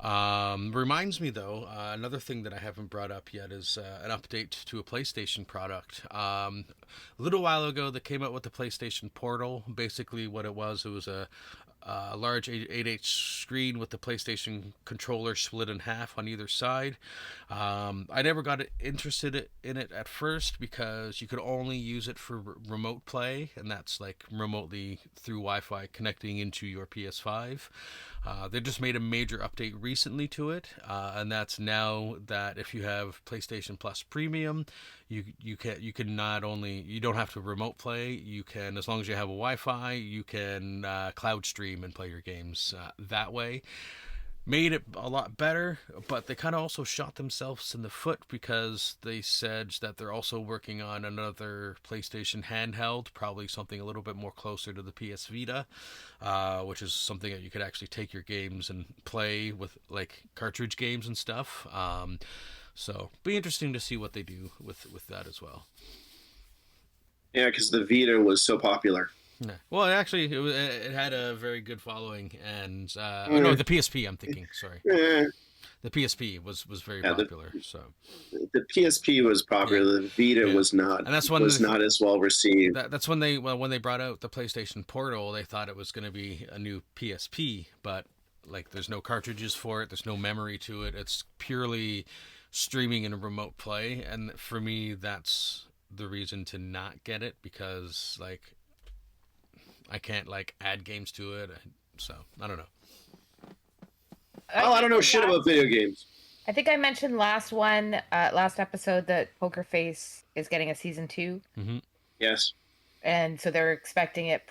Reminds me though, another thing that I haven't brought up yet is an update to a PlayStation product. A little while ago they came out with the PlayStation Portal. Basically what it was a large 8H screen with the PlayStation controller split in half on either side. I never got interested in it at first because you could only use it for remote play, and that's like remotely through Wi-Fi connecting into your PS5. They just made a major update recently to it, and that's now that if you have PlayStation Plus Premium, you can not only, you don't have to remote play, you can, as long as you have a Wi-Fi, you can cloud stream and play your games that way. Made it a lot better, but they kind of also shot themselves in the foot because they said that they're also working on another PlayStation handheld, probably something a little bit more closer to the PS Vita, which is something that you could actually take your games and play with, like cartridge games and stuff. So be interesting to see what they do with that as well. Yeah, because the Vita was so popular. Yeah. Well, actually, it had a very good following, and no, the PSP. I'm thinking. Sorry, the PSP was very popular. So the PSP was popular. The Vita was not, and that's when not as well received. That's when they brought out the PlayStation Portal. They thought it was going to be a new PSP, but like there's no cartridges for it. There's no memory to it. It's purely streaming and remote play, and for me, that's the reason to not get it, because like I can't like add games to it, so I don't know. I don't know shit about video games. I think I mentioned last episode that Poker Face is getting a season 2. Mm-hmm. Yes. And so they're expecting it.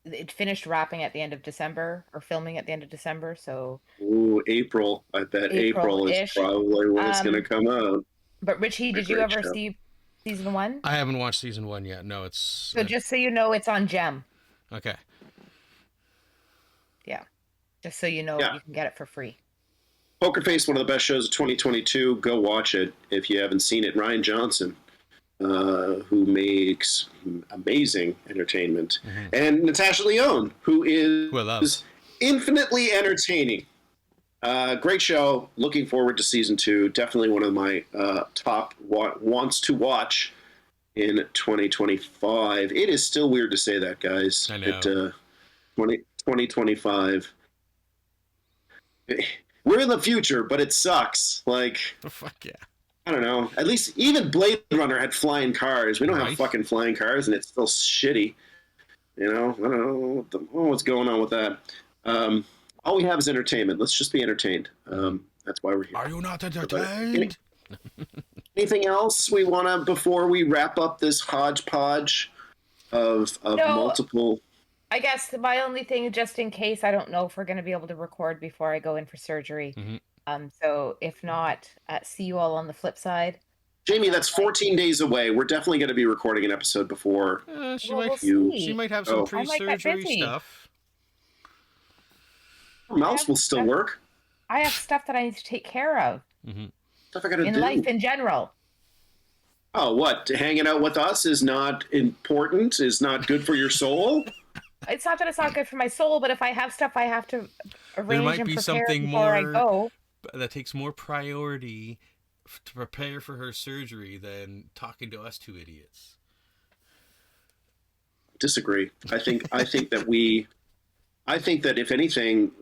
It finished wrapping at the end of December, or filming at the end of December. So. Ooh, April. I bet April is probably when it's going to come out. But Richie, did you ever see season 1? I haven't watched season 1 yet. No, it's. So just so you know, it's on Gem. Okay. Yeah. Just so you know, you can get it for free. Poker Face, one of the best shows of 2022. Go watch it if you haven't seen it. Ryan Johnson, who makes amazing entertainment, and Natasha Lyonne, who is infinitely entertaining. Great show. Looking forward to season 2. Definitely one of my top wants to watch in 2025. It is still weird to say that, guys. I know. 2025. We're in the future, but it sucks. Like, Oh, fuck yeah. I don't know. At least even Blade Runner had flying cars. We don't have Right. fucking flying cars, and it's still shitty. You know, I don't know what's going on with that. All we have is entertainment. Let's just be entertained. That's why we're here. Are you not entertained? Anything else we want to, before we wrap up this hodgepodge of multiple... I guess my only thing, just in case, I don't know if we're going to be able to record before I go in for surgery. So if not, see you all on the flip side. Jamie, that's 14 days away. We're definitely going to be recording an episode before. She Well, might. we'll see. She might have some I might get pre-surgery busy. stuff. Mouse will still work. I have stuff that I need to take care of Stuff I got to in do. life in general. Oh, what? Hanging out with us is not important? Is not good for your soul? It's not that it's not good for my soul, but if I have stuff I have to arrange might and be prepare something before I more- go. That takes more priority to prepare for her surgery than talking to us two idiots. Disagree. I think that if anything,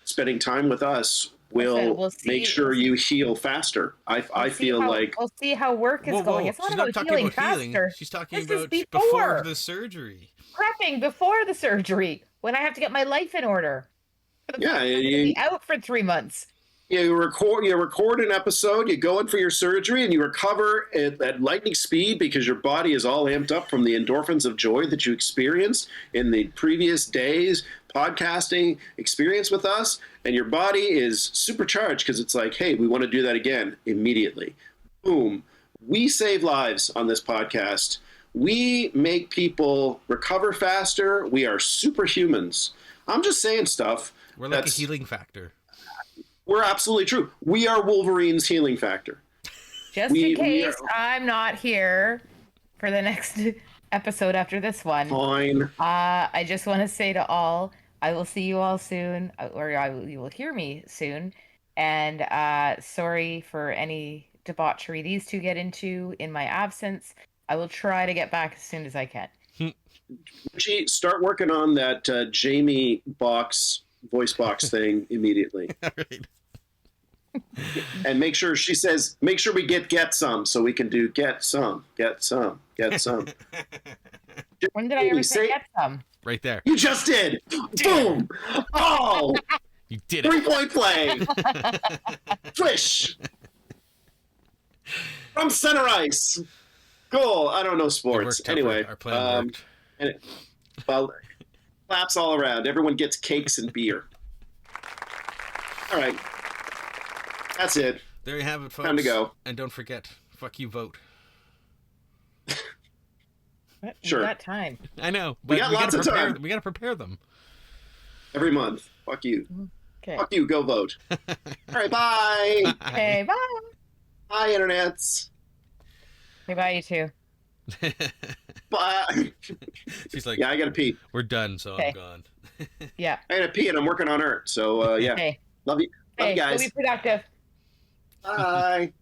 spending time with us will Listen, we'll see- make sure you heal faster. I feel like we'll see how work is going. It's not She's about not talking healing about faster. healing. She's talking This is about before. before the surgery. Prepping before the surgery when I have to get my life in order. Yeah, I'm gonna be out for 3 months. you record an episode, you go in for your surgery, and you recover at lightning speed because your body is all amped up from the endorphins of joy that you experienced in the previous days podcasting experience with us, and your body is supercharged because it's like, hey, we want to do that again immediately. Boom. We save lives on this podcast. We make people recover faster. We are superhumans. I'm just saying stuff. We're like a that's- healing factor. We're absolutely true. We are Wolverine's healing factor. Just We- in we case are- I'm not here for the next episode after this one. Fine. I just want to say to all, I will see you all soon, or you will hear me soon. And sorry for any debauchery these two get into in my absence. I will try to get back as soon as I can. Richie, start working on that Jamie voice box thing immediately. All right. And make sure we get some so we can do get some. When did I ever Say- get some? Right there. You just did. Boom. Oh, You did it. 3-point play. Swish. From center ice. Cool. I don't know It sports. worked, Tupper. Anyway, Our plan worked. and well, claps all around. Everyone gets cakes and beer. All right. That's it. There you have it, folks. Time to go. And don't forget, fuck you, vote. What? Sure. That time. I know. But got lots gotta of prepare, time. We gotta prepare them. Every month. Fuck you. Okay. Fuck you. Go vote. All right. Bye. Okay. Bye. Bye, internets. Okay, bye, you too. Bye. She's like, Yeah, I gotta pee. we're done, so Okay. I'm gone. Yeah. I gotta pee, and I'm working on art. So yeah. Okay. Love you. Love Hey, you go guys. be productive. Bye.